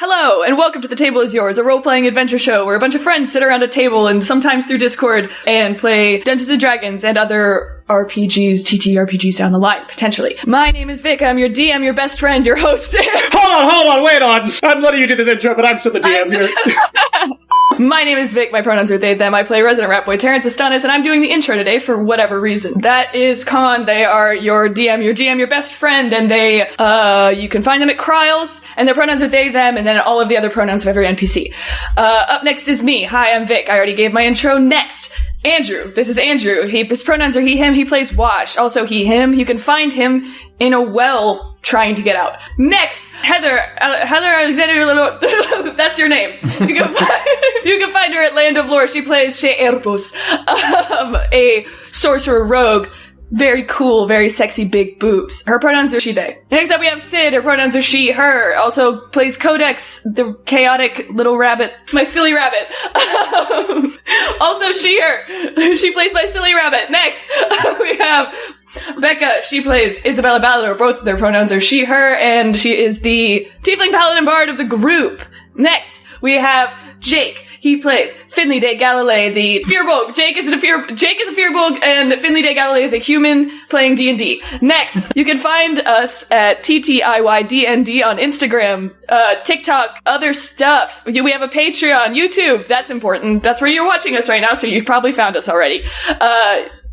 Hello, and welcome to The Table Is Yours, a role-playing adventure show where a bunch of friends sit around a table and sometimes through Discord and play Dungeons & Dragons and other RPGs, TTRPGs down the line, potentially. My name is Vic, I'm your DM, your best friend, your host. Hold on, wait on! I'm letting you do this intro, but I'm still the DM here. My name is Vic, my pronouns are they, them. I play resident rap boy Terrence Astonis, and I'm doing the intro today for whatever reason. That is Con. They are your DM, your GM, your best friend, and they, you can find them at Kryles, and their pronouns are they, them, and then all of the other pronouns of every NPC. Up next is me. Hi, I'm Vic. I already gave my intro. Next, Andrew. This is Andrew. His pronouns are he, him. He plays Wash. Also he, him. You can find him in a well trying to get out. Next, Heather Alexander Little. That's your name. You can find her at Land of Lore. She plays She Erbos, a sorcerer rogue. Very cool, very sexy, big boobs. Her pronouns are she, they. Next up we have Sid. Her pronouns are she, her. Also plays Codex, the chaotic little rabbit. My silly rabbit. Also she, her. She plays my silly rabbit. Next, we have Becca. She plays Isabella Ballador. Both of their pronouns are she, her, and she is the tiefling paladin bard of the group. Next, we have Jake. He plays Finley de Galilei, the Fearbolg. Jake is a Fearbolg, and Finley de Galilei is a human playing D&D. Next, you can find us at TTIYDND on Instagram, TikTok, other stuff. We have a Patreon, YouTube. That's important. That's where you're watching us right now, so you've probably found us already.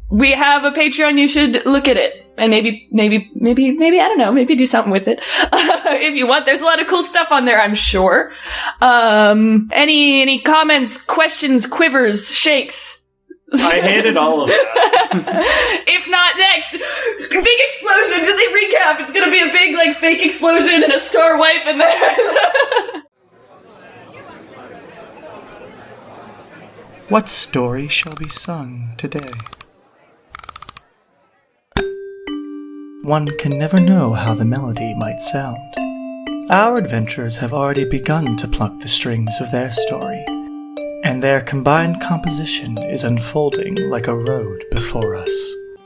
We have a Patreon. You should look at it. And maybe, I don't know, maybe do something with it. If you want, there's a lot of cool stuff on there, I'm sure. Any comments, questions, quivers, shakes? I hated all of that. If not, next, big explosion. Did they recap? It's gonna be a big, fake explosion and a star wipe in there. What story shall be sung today? One can never know how the melody might sound. Our adventurers have already begun to pluck the strings of their story, and their combined composition is unfolding like a road before us.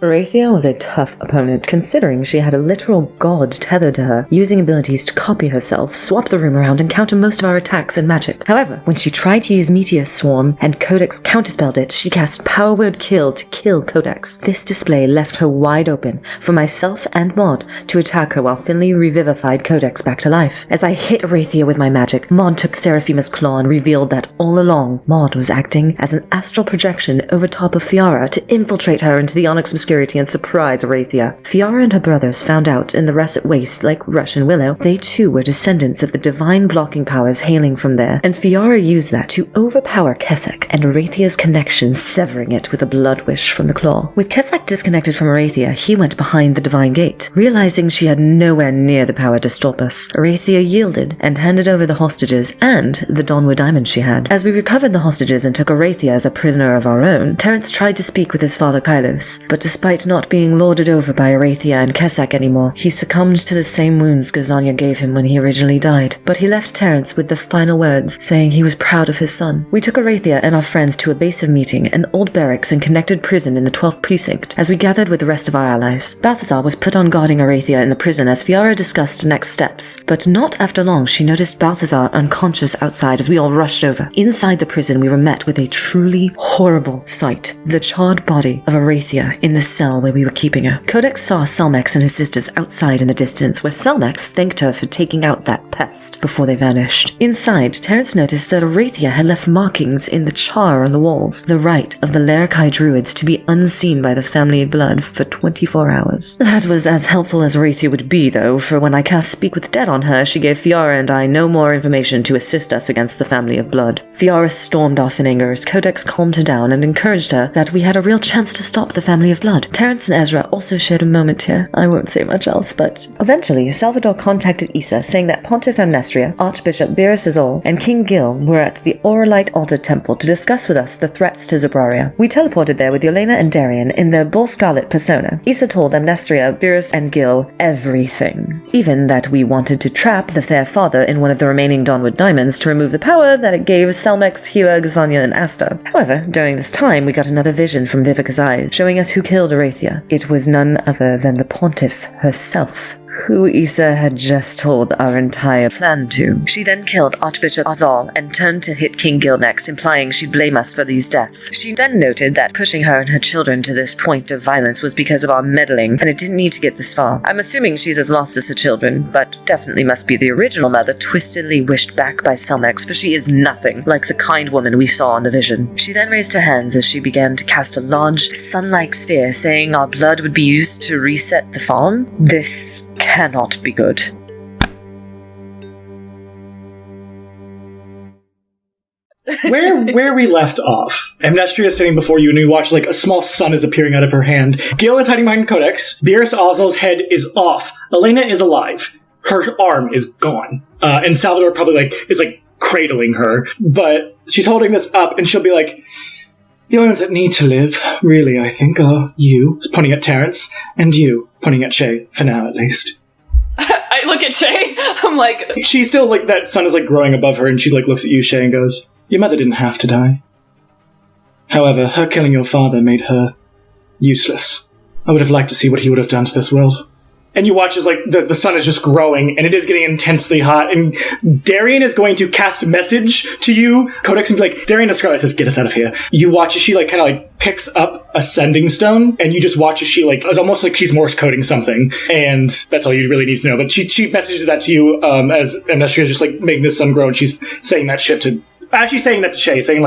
Arathia was a tough opponent, considering she had a literal god tethered to her, using abilities to copy herself, swap the room around, and counter most of our attacks and magic. However, when she tried to use Meteor Swarm and Codex counterspelled it, she cast Power Word Kill to kill Codex. This display left her wide open for myself and Maud to attack her while Finley revivified Codex back to life. As I hit Arathia with my magic, Maud took Seraphima's claw and revealed that all along, Maud was acting as an astral projection over top of Fiara to infiltrate her into the Onyx Obscurity and surprise Arathia. Fiara and her brothers found out in the Russet Waste, like Rush and Willow, they too were descendants of the divine blocking powers hailing from there, and Fiara used that to overpower Kesek and Arathia's connection, severing it with a blood wish from the claw. With Kesek disconnected from Arathia, he went behind the divine gate. Realizing she had nowhere near the power to stop us, Arathia yielded and handed over the hostages and the Dawnwood diamond she had. As we recovered the hostages and took Arathia as a prisoner of our own, Terrence tried to speak with his father Kylos, but despite not being lorded over by Arathia and Kesek anymore, he succumbed to the same wounds Gazania gave him when he originally died. But he left Terrence with the final words, saying he was proud of his son. We took Arathia and our friends to a base of meeting, an old barracks and connected prison in the 12th precinct, as we gathered with the rest of our allies. Balthazar was put on guarding Arathia in the prison as Fiara discussed next steps, but not after long she noticed Balthazar unconscious outside as we all rushed over. Inside the prison we were met with a truly horrible sight: the charred body of Arathia in the cell where we were keeping her. Codex saw Selmex and his sisters outside in the distance, where Selmex thanked her for taking out that pest before they vanished. Inside, Terrence noticed that Arathia had left markings in the char on the walls, the right of the Larakai druids to be unseen by the family of blood for 24 hours. That was as helpful as Arathia would be, though, for when I cast Speak with Dead on her, she gave Fiara and I no more information to assist us against the family of blood. Fiara stormed off in anger as Codex calmed her down and encouraged her that we had a real chance to stop the family of blood. Terrence and Ezra also shared a moment here. I won't say much else, but... Eventually, Salvador contacted Issa, saying that Pontiff Amnestria, Archbishop Beerus Azol, and King Gil were at the Auralite Altar Temple to discuss with us the threats to Zobraria. We teleported there with Yelena and Darian in their Bull Scarlet persona. Issa told Amnestria, Beerus, and Gil everything. Even that we wanted to trap the Fair Father in one of the remaining Dawnwood diamonds to remove the power that it gave Selmex, Hila, Gazania, and Asta. However, during this time, we got another vision from Vivica's eyes, showing us who killed Arathia. It was none other than the Pontiff herself who Issa had just told our entire plan to. She then killed Archbishop Azal and turned to hit King Gil next, implying she'd blame us for these deaths. She then noted that pushing her and her children to this point of violence was because of our meddling, and it didn't need to get this far. I'm assuming she's as lost as her children, but definitely must be the original mother twistedly wished back by Selmex, for she is nothing like the kind woman we saw in the vision. She then raised her hands as she began to cast a large, sun-like sphere, saying our blood would be used to reset the farm. This cannot be good. Where we left off, Amnestria is sitting before you, and you watch like a small sun is appearing out of her hand. Gil is hiding behind Codex. Beerus Ozal's head is off. Elena is alive. Her arm is gone. And Salvador probably is cradling her. But she's holding this up, and she'll be like, the only ones that need to live, really, I think, are you, pointing at Terrence, and you, pointing at Shay, for now at least. I look at Shay. I'm like... She's still that sun is growing above her, and she looks at you, Shay, and goes, your mother didn't have to die. However, her killing your father made her useless. I would have liked to see what he would have done to this world. And you watch as the sun is just growing, and it is getting intensely hot, and Darian is going to cast a message to you, Codex, and be like, Darian to Scarlet says, get us out of here. You watch as she picks up a sending stone, and you just watch as she it's almost like she's Morse coding something, and that's all you really need to know. But she messages that to you as Amnestria is just making the sun grow, and she's saying that shit to... Actually saying that to Shay, saying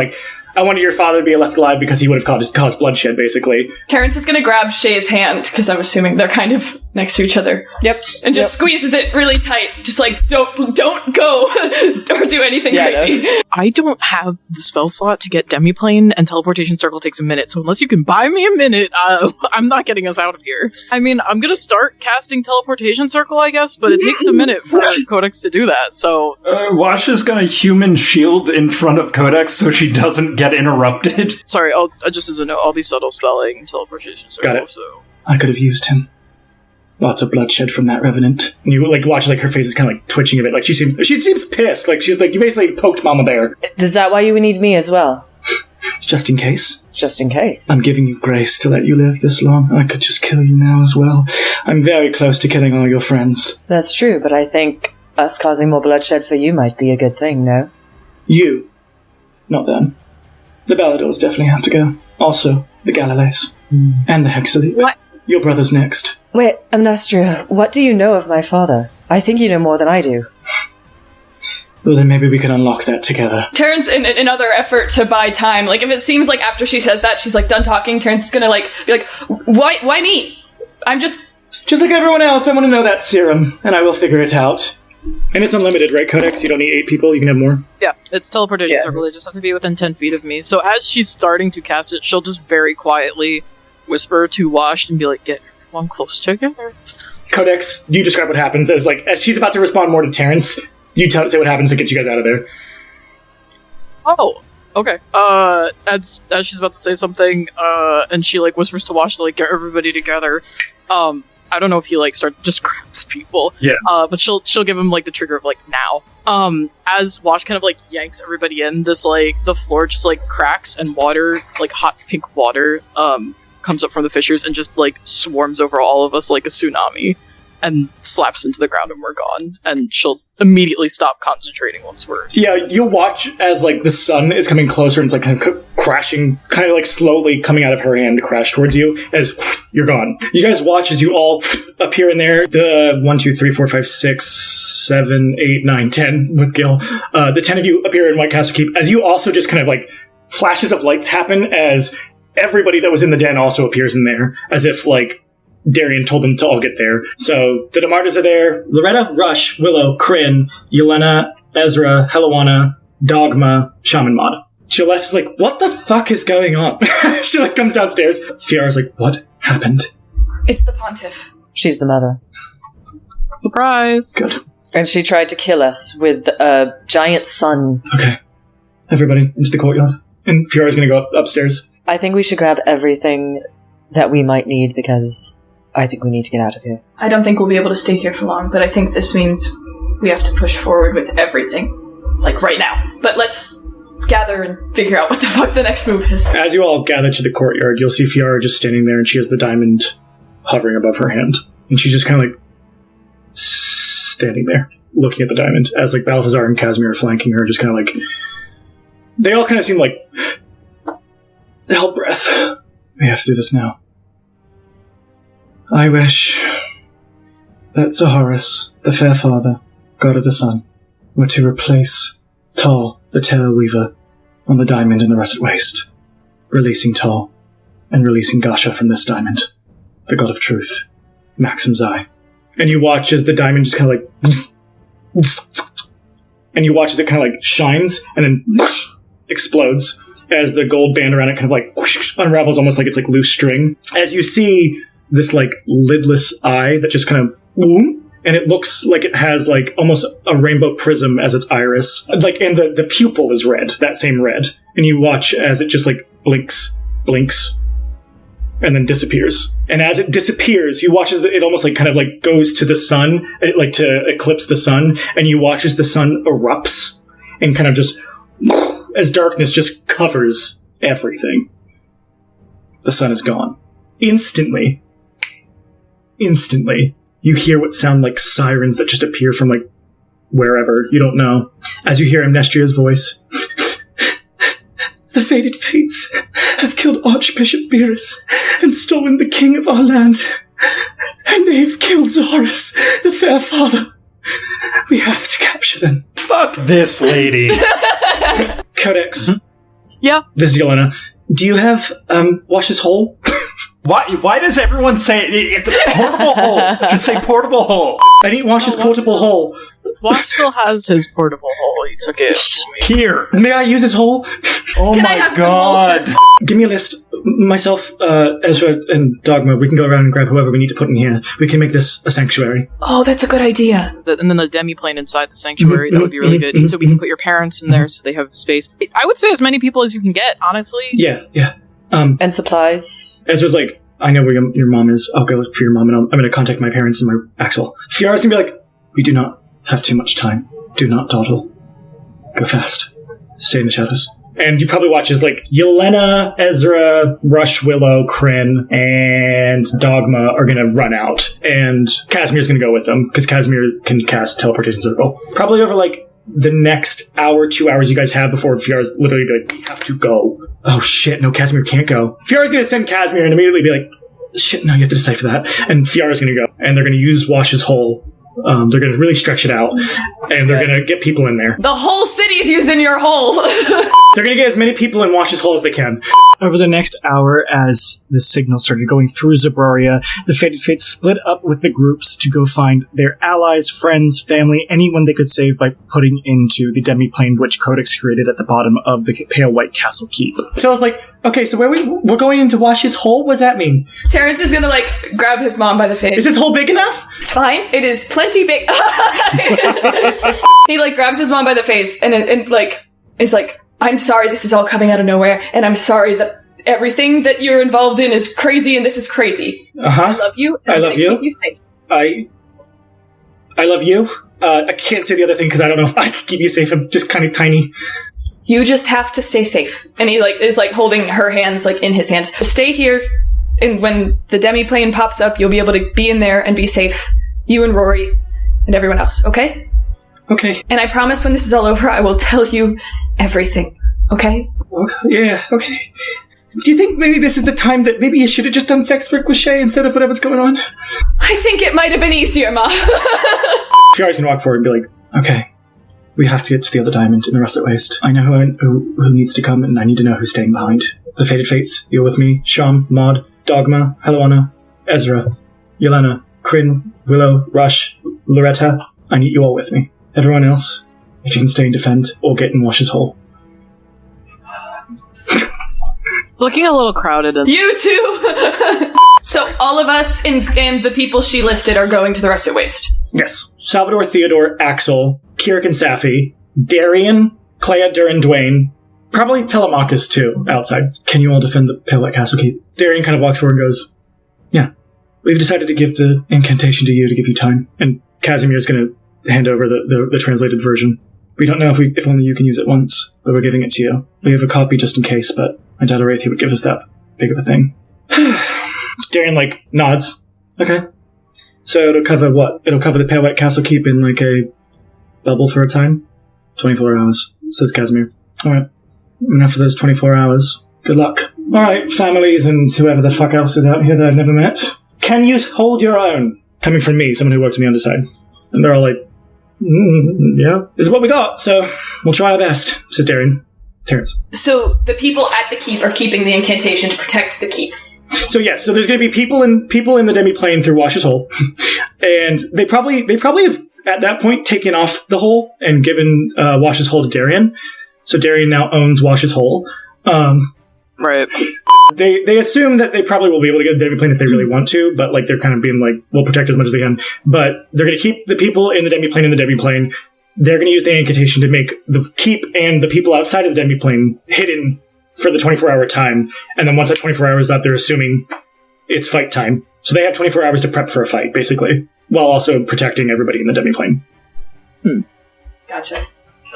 I wanted your father to be left alive because he would have caused bloodshed, basically. Terrence is going to grab Shay's hand, because I'm assuming they're kind of next to each other. Yep. And just squeezes it really tight. Just don't go or do anything crazy. No. I don't have the spell slot to get Demiplane, and Teleportation Circle takes a minute, so unless you can buy me a minute, I'm not getting us out of here. I mean, I'm going to start casting Teleportation Circle, I guess, but it takes a minute for Codex to do that, so... Wash is going to human shield in front of Codex so she doesn't get interrupted. Sorry, just as a note, I'll be subtle spelling Teleportation Circle. Got it. So. I could have used him. Lots of bloodshed from that Revenant. And you watch her face is kind of twitching a bit. She seems pissed. She's you basically poked Mama Bear. Is that why you need me as well? Just in case. Just in case. I'm giving you grace to let you live this long. I could just kill you now as well. I'm very close to killing all your friends. That's true, but I think us causing more bloodshed for you might be a good thing, no? You. Not them. The Balladors definitely have to go. Also, the Galilees. And the Hexaleap. What? Your brother's next. Wait, Amnestria, what do you know of my father? I think you know more than I do. Well, then maybe we can unlock that together. Terrence, in another effort to buy time, if it seems after she says that, she's done talking, Terrence is gonna be like, why me? I'm just... Just like everyone else, I want to know that serum, and I will figure it out. And it's unlimited, right, Codex? You don't need 8 people, you can have more. Yeah, it's Teleportation Circle, they just have to be within 10 feet of me. So as she's starting to cast it, she'll just very quietly whisper to Wash and be like, get everyone close together. Codex, you describe what happens as she's about to respond more to Terrence. You say what happens to get you guys out of there. Oh, okay. As she's about to say something, and she whispers to Wash to get everybody together. I don't know if he just grabs people. Yeah. But she'll give him the trigger of now. As Wash kind of yanks everybody in, this the floor just cracks and water, hot pink water, comes up from the fissures and just swarms over all of us like a tsunami and slaps into the ground and we're gone. And she'll immediately stop concentrating once we're... Yeah, you'll watch as the sun is coming closer and it's kind of crashing, kind of slowly coming out of her hand to crash towards you as you're gone. You guys watch as you all appear in there. The 1, 2, 3, 4, 5, 6, 7, 8, 9, 10 with Gil. The 10 of you appear in White Castle Keep as you also just kind of flashes of lights happen as everybody that was in the den also appears in there as if Darian told them to all get there. So the Demartas are there. Loretta, Rush, Willow, Kryn, Yelena, Ezra, Hellowana, Dogma, Shaman Mod. Celeste is what the fuck is going on? She comes downstairs. Fiara's what happened? It's the Pontiff. She's the mother. Surprise! Good. And she tried to kill us with a giant sun. Okay. Everybody into the courtyard. And Fiara's gonna go upstairs. I think we should grab everything that we might need because I think we need to get out of here. I don't think we'll be able to stay here for long, but I think this means we have to push forward with everything. Right now. But let's gather and figure out what the fuck the next move is. As you all gather to the courtyard, you'll see Fiara just standing there and she has the diamond hovering above her hand. And she's just kind of standing there, looking at the diamond, as like Balthazar and Casimir are flanking her, just kind of like... They all kind of seem like... Held breath. We have to do this now. I wish that Zoharis, the fair father, god of the sun, were to replace Tor, the terror weaver, on the diamond in the Russet Waste, releasing Tor, and releasing Gasha from this diamond, the god of truth, Maxim's eye. And you watch as the diamond just kind of like... And you watch as it kind of like shines, and then explodes, as the gold band around it kind of like unravels almost like it's like loose string. As you see this like lidless eye that just kind of boom, and it looks like it has like almost a rainbow prism as its iris. Like, and the pupil is red, that same red. And you watch as it just like blinks, and then disappears. And as it disappears, you watch as it almost like kind of like goes to the sun, like to eclipse the sun, and you watch as the sun erupts and kind of just, as darkness just covers everything. The sun is gone. Instantly, you hear what sound like sirens that just appear from like wherever, you don't know. As you hear Amnestria's voice. The fated fates have killed Archbishop Beerus and stolen the king of our land. And they've killed Zoris, the fair father. We have to capture them. Fuck this lady. Codex. Yeah? This is Yelena. Do you have, Wash's hole? Why does everyone say it's a portable hole? Just say portable hole. I need Wash's portable hole. Wash still has his portable hole. He took it. Here. May I use his hole? Oh Can I my have god. some Give me a list. Myself, Ezra, and Dogma, we can go around and grab whoever we need to put in here. We can make this a sanctuary. Oh, that's a good idea. And then the demi-plane inside the sanctuary, that would be really good. And so we can put your parents in there so they have space. I would say as many people as you can get, honestly. Yeah. And supplies. Ezra's like, I know where your mom is. I'll go for your mom, and I'm going to contact my parents and my Axel. Fiara's going to be like, we do not have too much time. Do not dawdle. Go fast. Stay in the shadows. And you probably watch as, like, Yelena, Ezra, Rush, Willow, Kryn, and Dogma are going to run out. And Casimir's going to go with them, because Casimir can cast Teleportation Circle. Probably over, like, the next hour, 2 hours you guys have before Fiara's literally be like, we have to go. Oh shit, no, Casimir can't go. Fiara's going to send Casimir and immediately be like, shit, no, you have to decipher that. And Fiara's going to go. And they're going to use Wash's hole. They're going to really stretch it out. And they're going to get people in there. The whole city's using your hole. They're going to get as many people in Wash's hole as they can. Over the next hour, as the signal started going through Zobraria, the Fated Fates split up with the groups to go find their allies, friends, family, anyone they could save by putting into the demi-plane which Codex created at the bottom of the Pale White Castle Keep. So I was like, okay, so we're going into Wash's hole? What does that mean? Terrence is gonna, like, grab his mom by the face. Is his hole big enough? It's fine. It is plenty big. He, like, grabs his mom by the face and like, is like, I'm sorry this is all coming out of nowhere, and I'm sorry that everything that you're involved in is crazy, and this is crazy. Uh-huh. I love you. And I love you. Keep you safe. I love you. I can't say the other thing because I don't know if I can keep you safe. I'm just kind of tiny. You just have to stay safe. And he, like, is, like, holding her hands, like, in his hands. Stay here, and when the demi-plane pops up, you'll be able to be in there and be safe. You and Rory and everyone else, okay? Okay. And I promise when this is all over, I will tell you everything, okay? Yeah, okay. Do you think maybe this is the time that maybe you should have just done sex work with Shay instead of whatever's going on? I think it might have been easier, Ma. Fiara's gonna walk forward and be like, okay, we have to get to the other diamond in the Russet Waste. I know who needs to come, and I need to know who's staying behind. The Fated Fates, you're with me. Sham, Maud, Dogma, Helena, Ezra, Yelena, Kryn, Willow, Rush, Loretta. I need you all with me. Everyone else, if you can stay and defend, or get in Wash's hole. Looking a little crowded. You too! So all of us and the people she listed are going to the Russet Waste. Yes. Salvador, Theodore, Axel, Kirik and Safi, Darian, Clea, Durin, Dwayne, probably Telemachus too, outside. Can you all defend the Pale White Castle Keep? Darian kind of walks forward and goes, yeah, we've decided to give the incantation to you to give you time. And Casimir's going to hand over the translated version. We don't know if only you can use it once, but we're giving it to you. We have a copy just in case, but I doubt Arathi would give us that big of a thing. Darian, like, nods. Okay. So it'll cover what? It'll cover the Pale White Castle Keep in like a bubble for a time? 24 hours, says Casimir. Alright. Enough for those 24 hours. Good luck. Alright, families and whoever the fuck else is out here that I've never met. Can you hold your own? Coming from me, someone who works on the underside. And they're all like, yeah, this is what we got, so we'll try our best, says Terrence. So the people at the keep are keeping the incantation to protect the keep. So yes, so there's going to be people in the demi-plane through Wash's Hole, and they probably have at that point taken off the hole and given Wash's Hole to Darian. So Darian now owns Wash's Hole. Right. They assume that they probably will be able to get the demi-plane if they really want to, but like they're kind of being like, we'll protect as much as they can. But they're going to keep the people in the demi-plane in the demi-plane. They're going to use the incantation to make the keep and the people outside of the demi-plane hidden for the 24-hour time. And then once that 24 hours is up, they're assuming it's fight time. So they have 24 hours to prep for a fight, basically, while also protecting everybody in the demi-plane. Gotcha.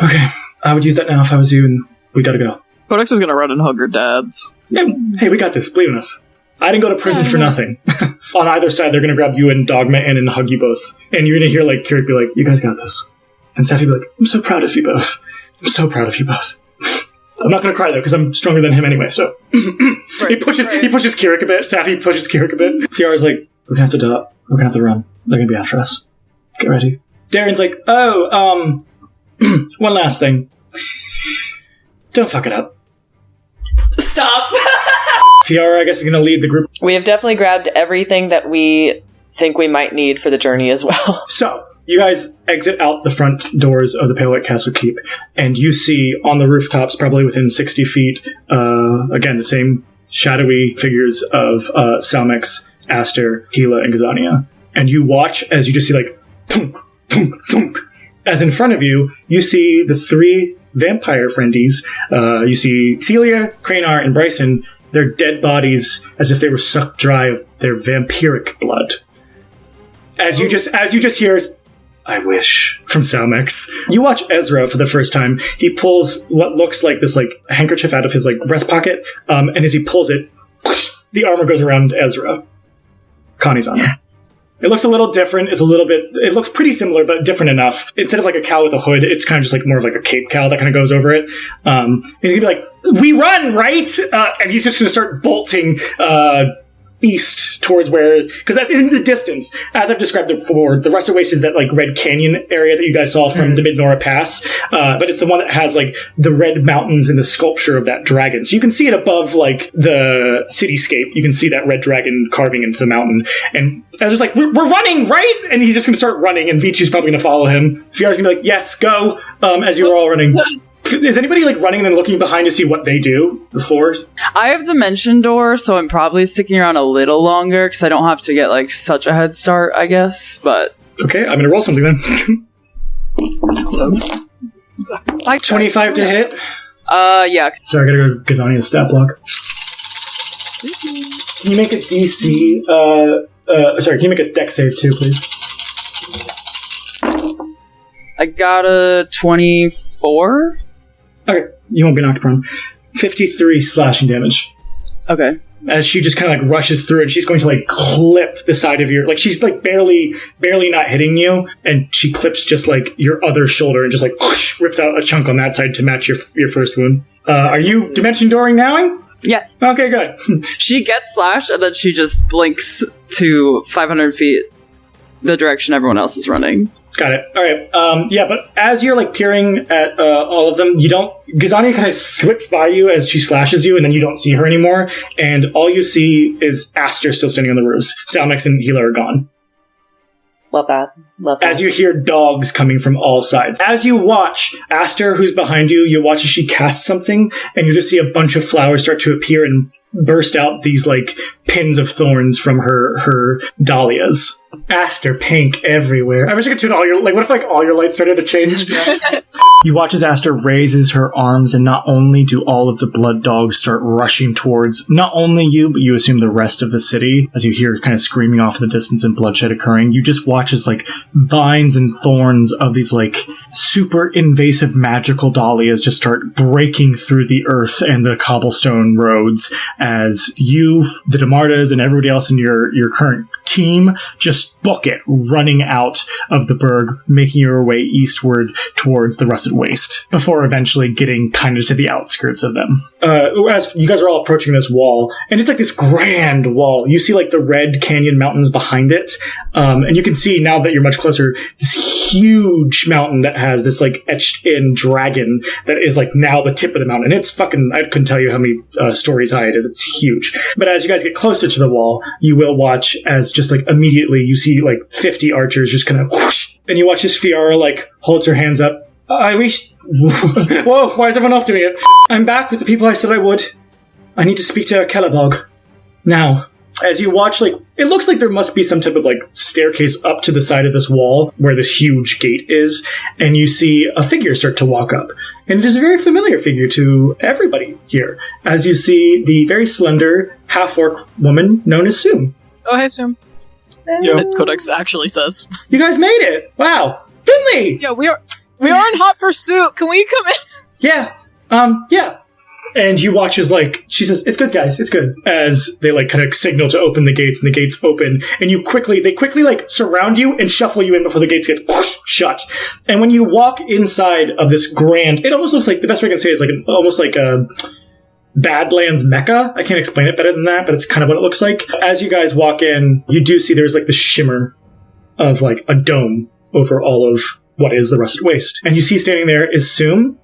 Okay, I would use that now if I was you, and we gotta go. Codex is gonna run and hug her dad's. Yeah, hey, we got this. Believe in us. I didn't go to prison for nothing. On either side, they're gonna grab you and Dogma in and hug you both. And you're gonna hear, like, Kirik be like, you guys got this. And Safi be like, I'm so proud of you both. I'm so proud of you both. I'm not gonna cry, though, because I'm stronger than him anyway, so... He pushes Kirik a bit. Safi pushes Kirik a bit. Fiara's like, we're gonna have to duck. We're gonna have to run. They're gonna be after us. Get ready. Darian's like, one last thing. Don't fuck it up. Stop. Fiara, I guess, is going to lead the group. We have definitely grabbed everything that we think we might need for the journey as well. So, you guys exit out the front doors of the Pale White Castle Keep, and you see on the rooftops, probably within 60 feet, again, the same shadowy figures of Salmex, Aster, Gila, and Gazania. And you watch as you just see, like, thunk, thunk, thunk. As in front of you, you see the three vampire friendies. You see Celia, Cranar, and Bryson, their dead bodies as if they were sucked dry of their vampiric blood. As you just hear, I wish, from Salmex. You watch Ezra for the first time. He pulls what looks like this like handkerchief out of his like breast pocket, and as he pulls it, whoosh, the armor goes around Ezra. Connie's on it. It looks a little different. It looks pretty similar, but different enough. Instead of like a cow with a hood, it's kind of just like more of like a cape cow that kind of goes over it. He's gonna be like, we run, right? And he's just gonna start bolting, east towards where, because in the distance, as I've described it before, the Rusted Waste is that like red canyon area that you guys saw from the Mid-Nora Pass, but it's the one that has like the red mountains and the sculpture of that dragon. So you can see it above like the cityscape. You can see that red dragon carving into the mountain. And I was just like, we're running, right? And he's just going to start running, and Vichi's probably going to follow him. Fiara's going to be like, yes, go, as you're all running. Is anybody like running and then looking behind to see what they do? The fours? I have Dimension Door, so I'm probably sticking around a little longer because I don't have to get like such a head start, I guess. But okay, I'm gonna roll something then. 25 to hit. Yeah. Sorry, I gotta go Gazania's stat block. Can you make a DC? Can you make a dex save too, please? I got a 24. Okay, you won't be knocked prone. 53 slashing damage. Okay. As she just kind of like rushes through, and she's going to like clip the side of your, like she's like barely not hitting you, and she clips just like your other shoulder and just like whoosh, rips out a chunk on that side to match your first wound. Are you dimension dooring now? Yes. Okay, good. She gets slashed, and then she just blinks to 500 feet the direction everyone else is running. Got it. All right. Yeah, but as you're like peering at all of them, you don't. Gazania kind of slips by you as she slashes you, and then you don't see her anymore. And all you see is Aster still sitting on the roofs. Salmex and Hila are gone. Love that. As you hear dogs coming from all sides. As you watch Aster, who's behind you, you watch as she casts something, and you just see a bunch of flowers start to appear and burst out these like pins of thorns from her dahlias. Aster, pink everywhere. I wish I could tune all your, like, what if like all your lights started to change? You watch as Aster raises her arms, and not only do all of the blood dogs start rushing towards not only you, but you assume the rest of the city, as you hear kind of screaming off in the distance and bloodshed occurring. You just watch as like vines and thorns of these like super invasive magical dahlias just start breaking through the earth and the cobblestone roads, as you, the Demardas, and everybody else in your current team just book it running out of the burg, making your way eastward towards the Rusted Waste, before eventually getting kind of to the outskirts of them. As you guys are all approaching this wall, and it's like this grand wall. You see like the Red Canyon Mountains behind it, and you can see now that you're much closer, this huge mountain that has this like etched in dragon that is like now the tip of the mountain. It's fucking, I couldn't tell you how many stories high it is. It's huge. But as you guys get closer to the wall, you will watch as just like immediately you see like 50 archers just kind of whoosh, and you watch as Fiara like holds her hands up. I wish. Whoa, why is everyone else doing it? I'm back with the people I said I would. I need to speak to Kellabog. Now, as you watch, like, it looks like there must be some type of, like, staircase up to the side of this wall where this huge gate is, and you see a figure start to walk up. And it is a very familiar figure to everybody here, as you see the very slender, half-orc woman known as Soom. Oh, hey, Soom. Codex actually says. You guys made it! Wow! Finley! Yeah, we are in hot pursuit. Can we come in? Yeah. Yeah. And you watch as, like, she says, it's good, guys, it's good. As they, like, kind of signal to open the gates, and the gates open, and they quickly, like, surround you and shuffle you in before the gates get whoosh, shut. And when you walk inside of this grand, it almost looks like, the best way I can say it is like almost like a Badlands Mecca. I can't explain it better than that, but it's kind of what it looks like. As you guys walk in, you do see there's, like, the shimmer of, like, a dome over all of what is the Rusted Waste. And you see standing there is Soom.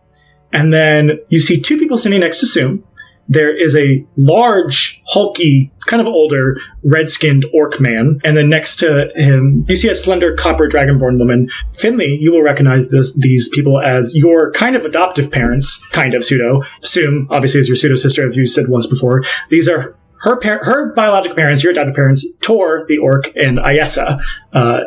And then you see two people standing next to Soom. There is a large, hulky, kind of older, red-skinned orc man. And then next to him, you see a slender copper dragonborn woman. Finley, you will recognize these people as your kind of adoptive parents, kind of pseudo. Soom, obviously, is your pseudo-sister, as you said once before. These are her biological parents, your adoptive parents, Tor, the orc, and Ayessa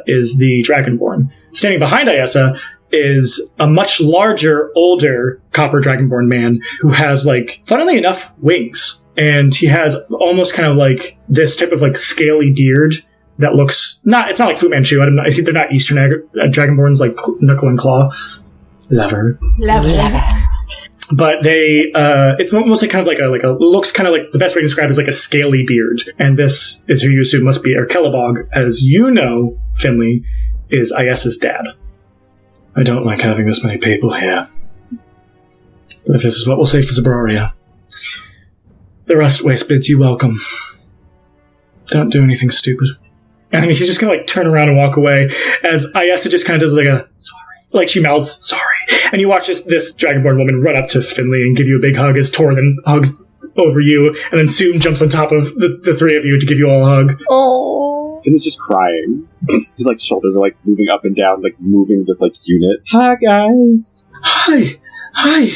is the dragonborn. Standing behind Ayessa is a much larger, older copper dragonborn man who has, like, funnily enough, wings. And he has almost kind of like this type of like scaly beard that looks it's not like Fu Manchu. I think they're not Eastern dragonborns like Knuckle and Claw. Lever. But they, it's mostly kind of like a looks kind of like, the best way to describe it is like a scaly beard. And this is who you assume must be Kellabog, as you know, Finley, is Ayessa's dad. I don't like having this many people here. But if this is what we'll say for Zobraria, the Rust Waste bids you welcome. Don't do anything stupid. And he's just gonna like turn around and walk away, as Ayessa just kind of does like a sorry. Like she mouths sorry. And you watch this dragonborn woman run up to Finley and give you a big hug as Tor then hugs over you, and then Soom jumps on top of the three of you to give you all a hug. Oh. Finley's just crying. His like shoulders are like moving up and down, like moving this like unit. Hi guys. Hi.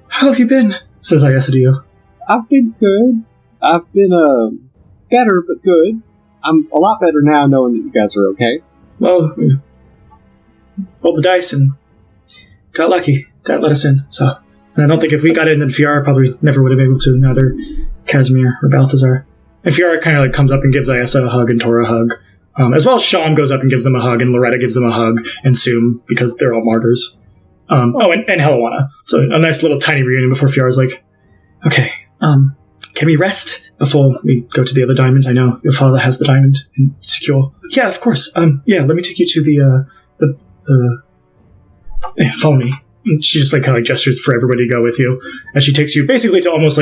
How have you been? Says Ayessa to you. I've been good. I've been better but good. I'm a lot better now knowing that you guys are okay. Well, we rolled the dice and got lucky. That let us in. So, and I don't think if we got in, then Fiara probably never would have been able to. Neither Casimir or Balthazar. And Fiara kind of like comes up and gives Ayessa a hug and Tora a hug, as well as Sean goes up and gives them a hug, and Loretta gives them a hug, and Soom, because they're all martyrs. And Helwana. So a nice little tiny reunion before Fiara's like, okay, can we rest before we go to the other diamond? I know your father has the diamond and secure. Yeah, of course. Yeah, let me take you to the follow me. And she just like kind of like gestures for everybody to go with you, as she takes you basically to almost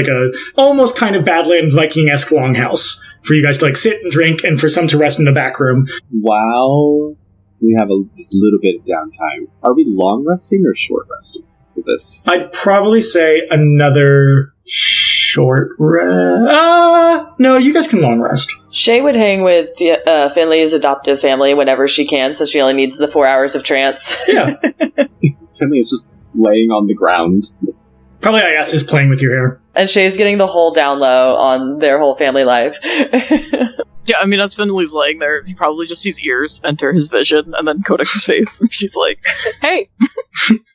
kind of Badland Viking-esque longhouse for you guys to like sit and drink, and for some to rest in the back room. While we have just a little bit of downtime, are we long resting or short resting for this? I'd probably say another short rest. No, you guys can long rest. Shay would hang with Finley's adoptive family whenever she can, so she only needs the 4 hours of trance. Yeah. Finley is just laying on the ground. Probably Ayessa is playing with your hair. And Shay's getting the whole down low on their whole family life. Yeah, I mean, as Finley's laying there, he probably just sees ears enter his vision, and then Kodak's face, and she's like, hey!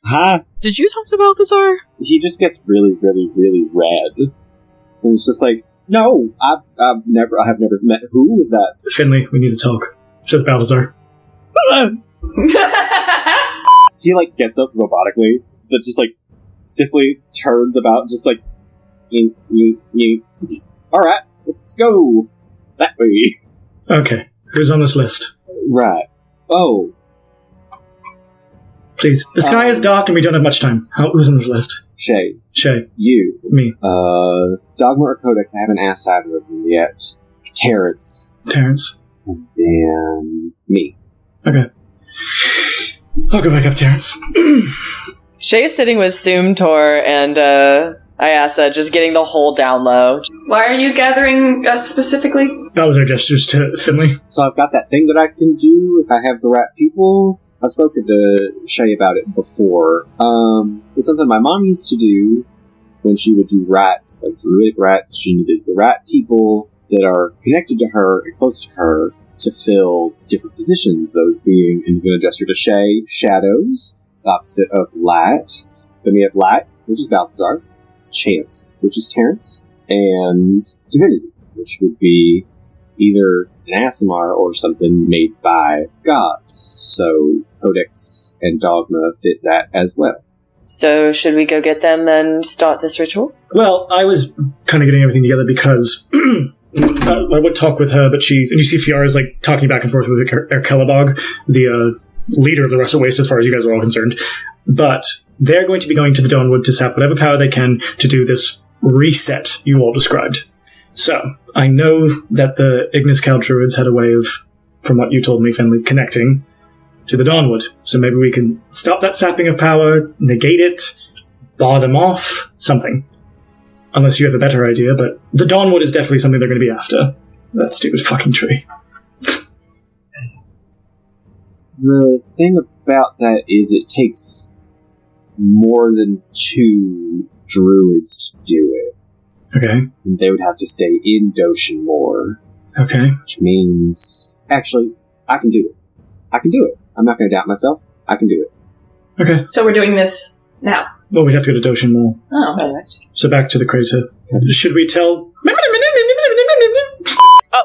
Huh? Did you talk to Balthazar? He just gets really, really, really red. And it's just like, no, I have never met. Who is that? Finley, we need to talk, says Balthazar. He like gets up robotically, but just like stiffly turns about, just like, alright, let's go that way. Okay, who's on this list? Right. Oh, Please. The sky is dark and we don't have much time. Who's on this list? Shay. Shay. You. Me. Dogma or Codex, I haven't asked either of them yet. Terrence. Terrence. And then me. Okay. I'll go back up, Terrence. Shay's sitting with Soomtor and Ayasa, just getting the whole down low. Why are you gathering us specifically? That was our gestures to Finley. So I've got that thing that I can do if I have the rat people. I've spoken to Shay about it before. It's something my mom used to do when she would do rats, like druidic rats. She needed the rat people that are connected to her and close to her to fill different positions, those being, and he's going to gesture to Shay, shadows, the opposite of light. Then we have light, which is Balthazar, chance, which is Terrence, and divinity, which would be either an Asimar or something made by gods. So Codex and Dogma fit that as well. So should we go get them and start this ritual? Well, I was kind of getting everything together because I would talk with her, but and you see Fiara's like talking back and forth with Erkelabog, the leader of the Russet Waste as far as you guys are all concerned. But they're going to be going to the Dawnwood to sap whatever power they can to do this reset you all described. So, I know that the Ignis Cal Druids had a way of, from what you told me, Finley, connecting to the Dawnwood. So maybe we can stop that sapping of power, negate it, bar them off, something. Unless you have a better idea, but the Dawnwood is definitely something they're going to be after. That stupid fucking tree. The thing about that is it takes more than 2 druids to do it. Okay. And they would have to stay in Doshin more. Okay. Which means... Actually, I can do it. I can do it. I'm not going to doubt myself. I can do it. Okay. So we're doing this now. Well, we'd have to go to Doshin Mall. Oh, alright. So back to the crater. Should we tell...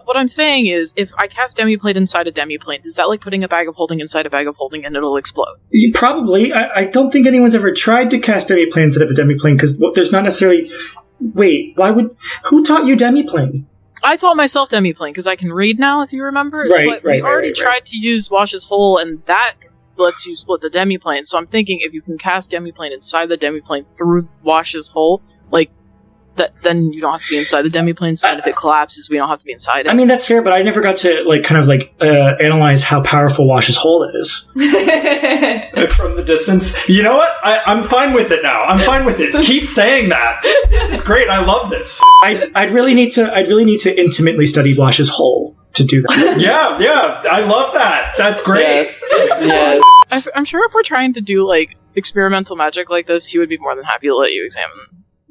What I'm saying is, if I cast Demiplane inside a Demiplane, is that like putting a bag of holding inside a bag of holding and it'll explode? Probably. I don't think anyone's ever tried to cast Demiplane instead of a Demiplane, because there's not necessarily... Wait, why would... Who taught you Demiplane? I taught myself Demiplane, because I can read now, if you remember. Right, but we already tried to use Wash's Hole, and that lets you split the Demiplane. So I'm thinking if you can cast Demiplane inside the Demiplane through Wash's Hole, like, then you don't have to be inside the Demiplane, so if it collapses, we don't have to be inside it. I mean, that's fair, but I never got to, analyze how powerful Wash's Hole is. From the distance. You know what? I'm fine with it now. I'm fine with it. Keep saying that. This is great. I love this. I'd really need to intimately study Wash's Hole to do that. Yeah. I love that. That's great. Yes. I'm sure if we're trying to do, like, experimental magic like this, he would be more than happy to let you examine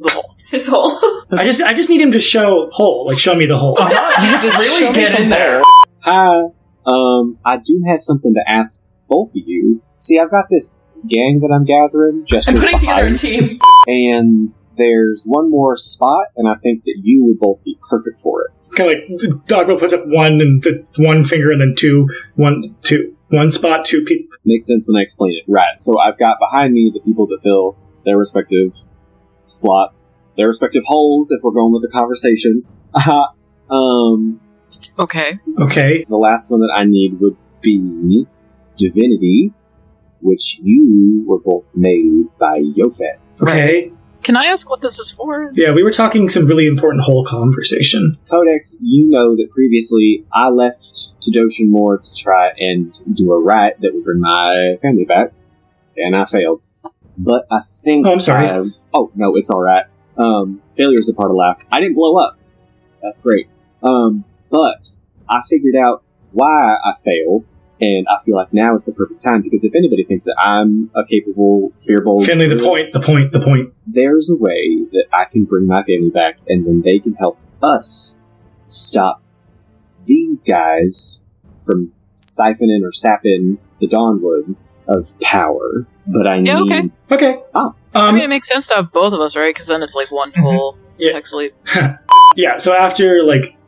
the hole. His hole. I just need him to show hole, like show me the hole. You just really get in there. Hi. I do have something to ask both of you. See, I've got this gang that I'm gathering. I'm putting together a team. And there's one more spot, and I think that you would both be perfect for it. Kind of like Dogma puts up one finger and then one spot, 2 people. Makes sense when I explain it. Right. So I've got behind me the people that fill their respective slots, their respective holes, if we're going with the conversation. Okay. The last one that I need would be Divinity, which you were both made by Yofet. Okay. Right. Can I ask what this is for? Yeah, we were talking some really important whole conversation. Codex, you know that previously I left to Doshin Moor to try and do a rite that would bring my family back, and I failed. But I think... Oh, I'm sorry. Oh, no, it's alright. Failure is a part of life. I didn't blow up. That's great. But I figured out why I failed, and I feel like now is the perfect time, because if anybody thinks that I'm a capable, fearful... Finley, the point. There's a way that I can bring my family back, and then they can help us stop these guys from siphoning or sapping the Dawnwood of power. But I need... Okay. I mean, it makes sense to have both of us, right? Because then it's like one whole hex leap. Yeah, so after,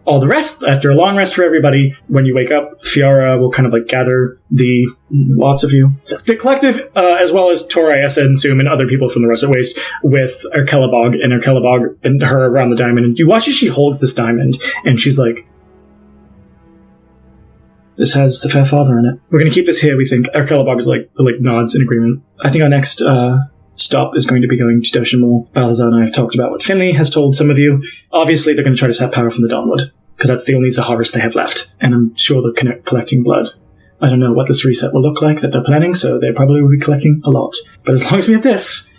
after a long rest for everybody, when you wake up, Fiara will kind of, gather the lots of you. The collective, as well as Toriasa and Zoom and other people from the Russet Waste, with Erkelabog and her around the diamond. And you watch as she holds this diamond, and she's like, this has the Fair Father in it. We're going to keep this here, we think. Erkelabog is like nods in agreement. I think our next stop is going to be going to Doshin Mall. Balthazar and I have talked about what Finley has told some of you. Obviously, they're going to try to sap power from the Dawnwood, because that's the only Zaharis they have left. And I'm sure they're collecting blood. I don't know what this reset will look like that they're planning, so they probably will be collecting a lot. But as long as we have this,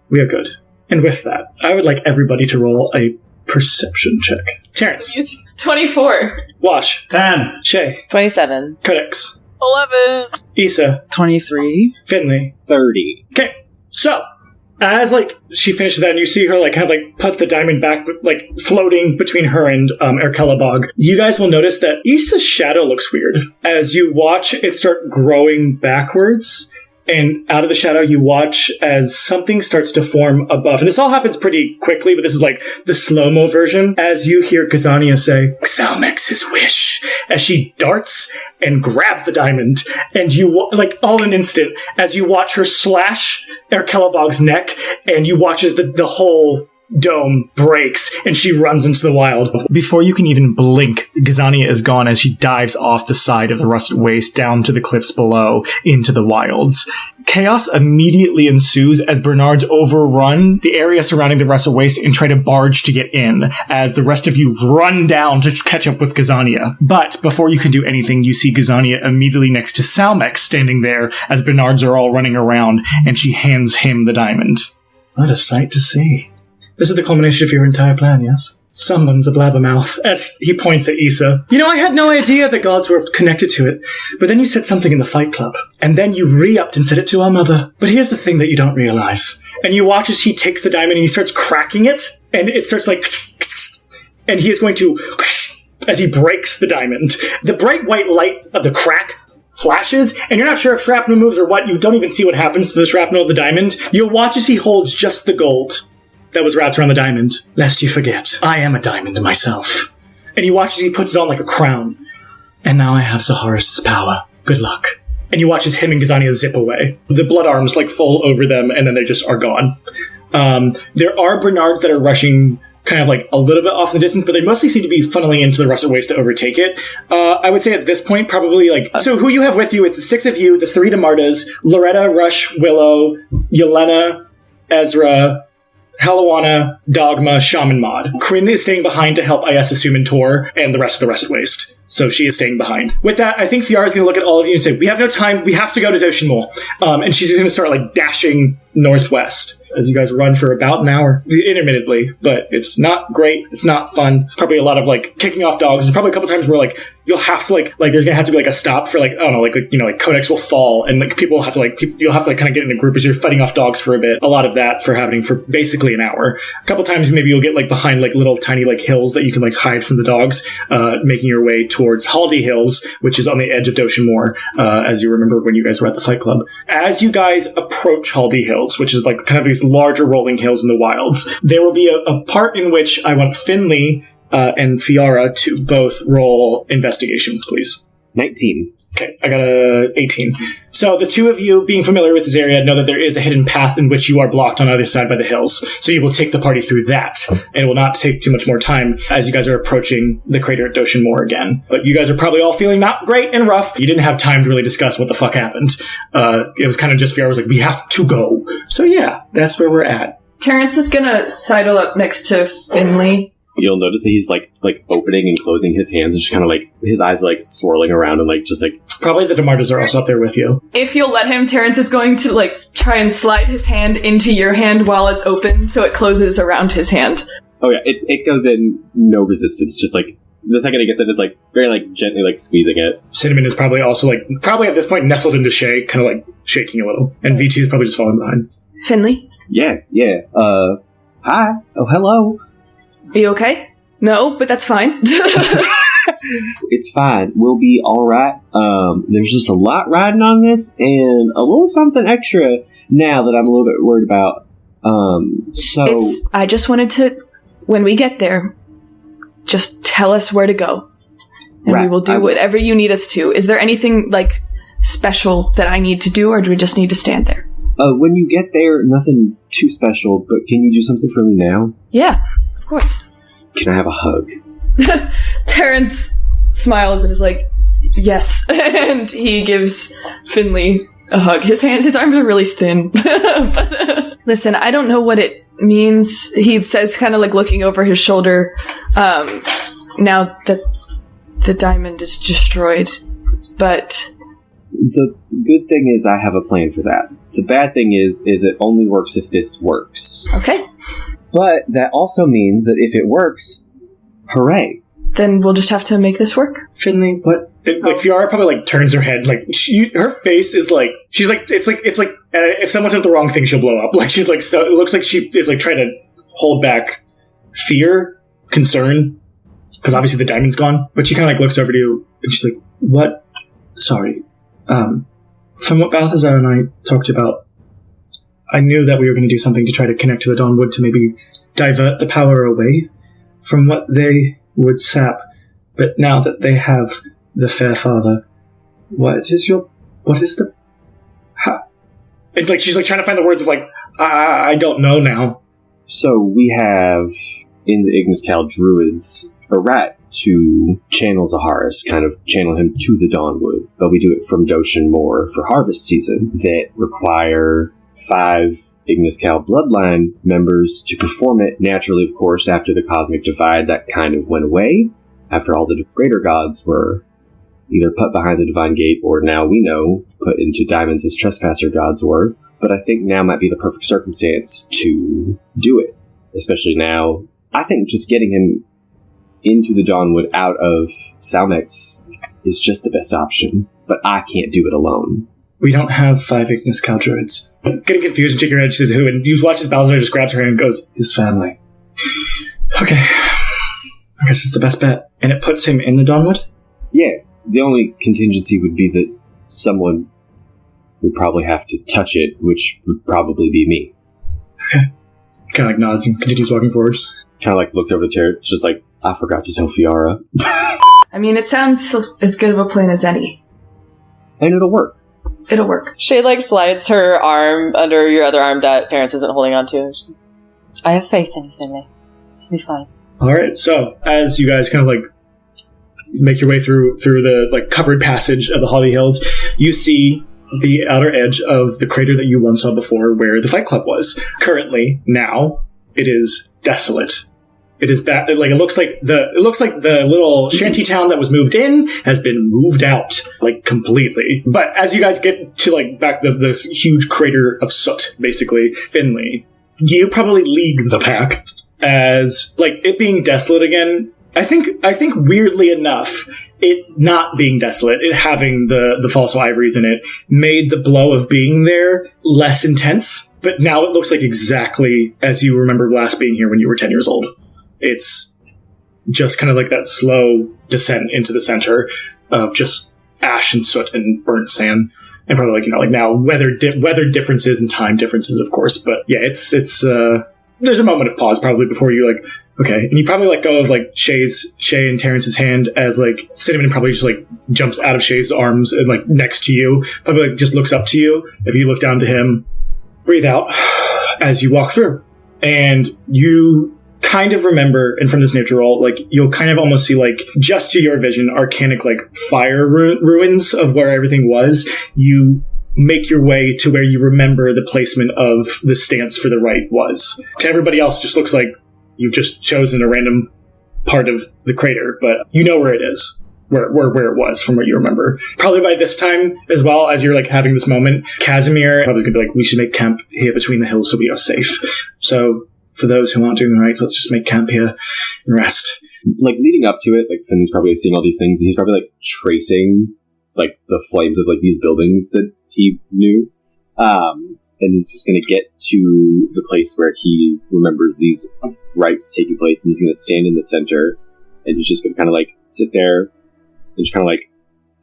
we are good. And with that, I would like everybody to roll a perception check. Terrence. 24. Wash. 10. Shay. 27. Codex. 11. Issa. 23. Finley. 30. Okay, so as she finishes that, and you see her kind of put the diamond back, floating between her and Erkelabog, you guys will notice that Issa's shadow looks weird. As you watch it start growing backwards, and out of the shadow you watch as something starts to form above. And this all happens pretty quickly, but this is the slow-mo version. As you hear Kazania say, Salmex's wish, as she darts and grabs the diamond, and you, all in an instant, as you watch her slash Erkelabog's neck, and you watch as the whole dome breaks and she runs into the wild. Before you can even blink, Gazania is gone as she dives off the side of the rusted waste down to the cliffs below into the wilds. Chaos immediately ensues as Bernards overrun the area surrounding the rusted waste and try to barge to get in, as the rest of you run down to catch up with Gazania. But before you can do anything, you see Gazania immediately next to Salmex standing there as Bernards are all running around, and she hands him the diamond. What a sight to see. This is the culmination of your entire plan, yes? Someone's a blabbermouth, as he points at Issa. I had no idea the gods were connected to it, but then you said something in the Fight Club, and then you re-upped and said it to our mother. But here's the thing that you don't realize. And you watch as he takes the diamond and he starts cracking it, and it starts and he is going to, as he breaks the diamond. The bright white light of the crack flashes, and you're not sure if shrapnel moves or what. You don't even see what happens to the shrapnel of the diamond. You'll watch as he holds just the gold that was wrapped around the diamond, lest you forget, I am a diamond myself. And you watch as he puts it on like a crown. And now I have Zaharis' power. Good luck. And you watch as him and Gazania zip away. The blood arms fall over them, and then they just are gone. There are Bernards that are rushing kind of a little bit off in the distance, but they mostly seem to be funneling into the rusted waste to overtake it. I would say at this point, probably so who you have with you, it's the 6 of you, the 3 Damartas, Loretta, Rush, Willow, Yelena, Ezra, Halawana, Dogma, Shaman Mod. Kryn is staying behind to help Ayes, Suman, Tor, and the rest of the Rusted Waste. So she is staying behind. With that, I think Fiara's going to look at all of you and say, we have no time, we have to go to Doshin Mall. And she's going to start dashing northwest as you guys run for about an hour, intermittently, but it's not great, it's not fun. Probably a lot of kicking off dogs. There's probably a couple times where you'll have to there's gonna have to be a stop for I don't know, codex will fall and people will have to you'll have to kind of get in a group as you're fighting off dogs for a bit. A lot of that for happening for basically an hour. A couple times maybe you'll get behind little tiny hills that you can hide from the dogs, making your way towards Haldy Hills, which is on the edge of Doshin Moor, as you remember when you guys were at the Fight Club. As you guys approach Haldy Hills, which is kind of these larger rolling hills in the wilds, there will be a part in which I want Finley and Fiara to both roll investigation, please. 19. Okay, I got a 18. So the 2 of you, being familiar with this area, know that there is a hidden path in which you are blocked on either side by the hills. So you will take the party through that. And it will not take too much more time as you guys are approaching the crater at Doshin Moor again. But you guys are probably all feeling not great and rough. You didn't have time to really discuss what the fuck happened. It was kind of just Fiara was we have to go. So yeah, that's where we're at. Terrence is gonna sidle up next to Finley. You'll notice that he's opening and closing his hands and just kind of his eyes swirling around and Probably the Damartas are also up there with you. If you'll let him, Terrence is going to try and slide his hand into your hand while it's open so it closes around his hand. Oh yeah, it goes in, no resistance, just the second it gets in, it's very gently squeezing it. Cinnamon is probably also probably at this point nestled into Shay, kind of shaking a little. And V2 is probably just falling behind. Finley? Yeah. Hi. Oh, hello. Are you okay? No, but that's fine. It's fine. We'll be alright. There's just a lot riding on this, and a little something extra now that I'm a little bit worried about. I just wanted to, when we get there, just tell us where to go. And we will do whatever you need us to. Is there anything, special that I need to do, or do we just need to stand there? When you get there, nothing too special, but can you do something for me now? Yeah, of course. Can I have a hug? Terrence smiles and is Yes. And he gives Finley a hug. His arms are really thin. But listen, I don't know what it means. He says, kind of like looking over his shoulder, now that the diamond is destroyed. But the good thing is I have a plan for that. The bad thing is it only works if this works. okay. But that also means that if it works, hooray. Then we'll just have to make this work. Finley, what? Like Fiora probably like turns her head, like her face is like she's like it's like if someone says the wrong thing, she'll blow up. Like she's like so it looks like she is like trying to hold back fear, concern, because obviously the diamond's gone. But she kind of like looks over to you and she's like, "What? Sorry. From what Balthazar and I talked about, I knew that we were going to do something to try to connect to the Dawnwood to maybe divert the power away from what they would sap. But now that they have the Fair Father, it's like she's like trying to find the words of like, I don't know now. So we have in the Igniscal Druids a rat to channel Zaharis, kind of channel him to the Dawnwood, but we do it from Doshan Moor for harvest season that require 5 Igniscal bloodline members to perform it naturally, of course, after the Cosmic Divide that kind of went away, after all the greater gods were either put behind the Divine Gate or now we know put into diamonds as trespasser gods were. But I think now might be the perfect circumstance to do it, especially now. I think just getting him into the Dawnwood out of Salmex is just the best option, but I can't do it alone. We don't have 5 Igniscal druids. Getting confused and shaking her head, she says, who? And you watch as Balthazar just grabs her hand and goes, his family. Okay. I guess it's the best bet. And it puts him in the Dawnwood? Yeah. The only contingency would be that someone would probably have to touch it, which would probably be me. Okay. Kind of like nods and continues walking forward. Kind of like looks over the chair, just like, I forgot to tell Fiora. I mean, it sounds as good of a plan as any. And it'll work. It'll work. Shay, like, slides her arm under your other arm that Terrence isn't holding on to. I have faith in you, Finley. This will be fine. Alright, so, as you guys kind of, like, make your way through the, like, covered passage of the Holly Hills, you see the outer edge of the crater that you once saw before where the Fight Club was. Currently, now, it is desolate. It is bad. Like it looks like the little shanty town that was moved in has been moved out, like completely. But as you guys get to like back this huge crater of soot, basically, Finley, you probably lead the pack as like it being desolate again. I think weirdly enough, it not being desolate, it having the false ivories in it, made the blow of being there less intense. But now it looks like exactly as you remember last being here when you were 10 years old. It's just kind of like that slow descent into the center of just ash and soot and burnt sand. And probably like, like now weather differences and time differences, of course. But yeah, it's there's a moment of pause probably before you like, okay. And you probably let go of like Shay and Terrence's hand as like Cinnamon probably just like jumps out of Shay's arms and like next to you. Probably like just looks up to you. If you look down to him, breathe out as you walk through. And you kind of remember, and from this nature roll, like you'll kind of almost see like just to your vision arcanic like fire ruins of where everything was. You make your way to where you remember the placement of the stance for the right was. To everybody else, it just looks like you've just chosen a random part of the crater, but you know where it is, where it was from what you remember. Probably by this time as well, as you're like having this moment, Casimir probably gonna be like, we should make camp here between the hills so we are safe. So for those who aren't doing the rites, let's just make camp here and rest. Like, leading up to it, like, Finley's probably seeing all these things, and he's probably, like, tracing, like, the flames of, like, these buildings that he knew. And he's just gonna get to the place where he remembers these rites taking place, and he's gonna stand in the center, and he's just gonna kind of, like, sit there, and just kind of, like,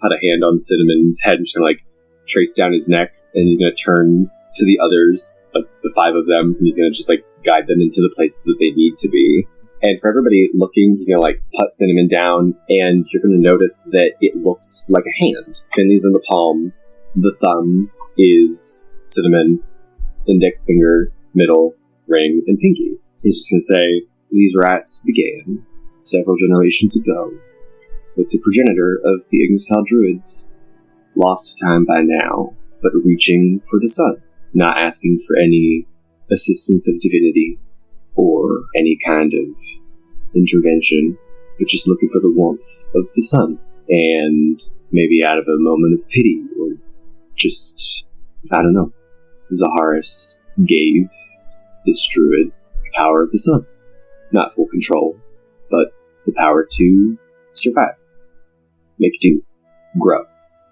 put a hand on Cinnamon's head, and just kind of, like, trace down his neck, and he's gonna turn to the others, like, the 5 of them, and he's gonna just, like, guide them into the places that they need to be. And for everybody looking, he's gonna like put Cinnamon down, and you're gonna notice that it looks like a hand. Finley's in the palm, the thumb is Cinnamon, index finger, middle, ring, and pinky. He's just gonna say, these rats began several generations ago with the progenitor of the Igniskal Druids, lost to time by now, but reaching for the sun, not asking for any assistance of divinity or any kind of intervention, but just looking for the warmth of the sun. And maybe out of a moment of pity, or just, I don't know, Zaharis gave this druid the power of the sun. Not full control, but the power to survive, make do, grow.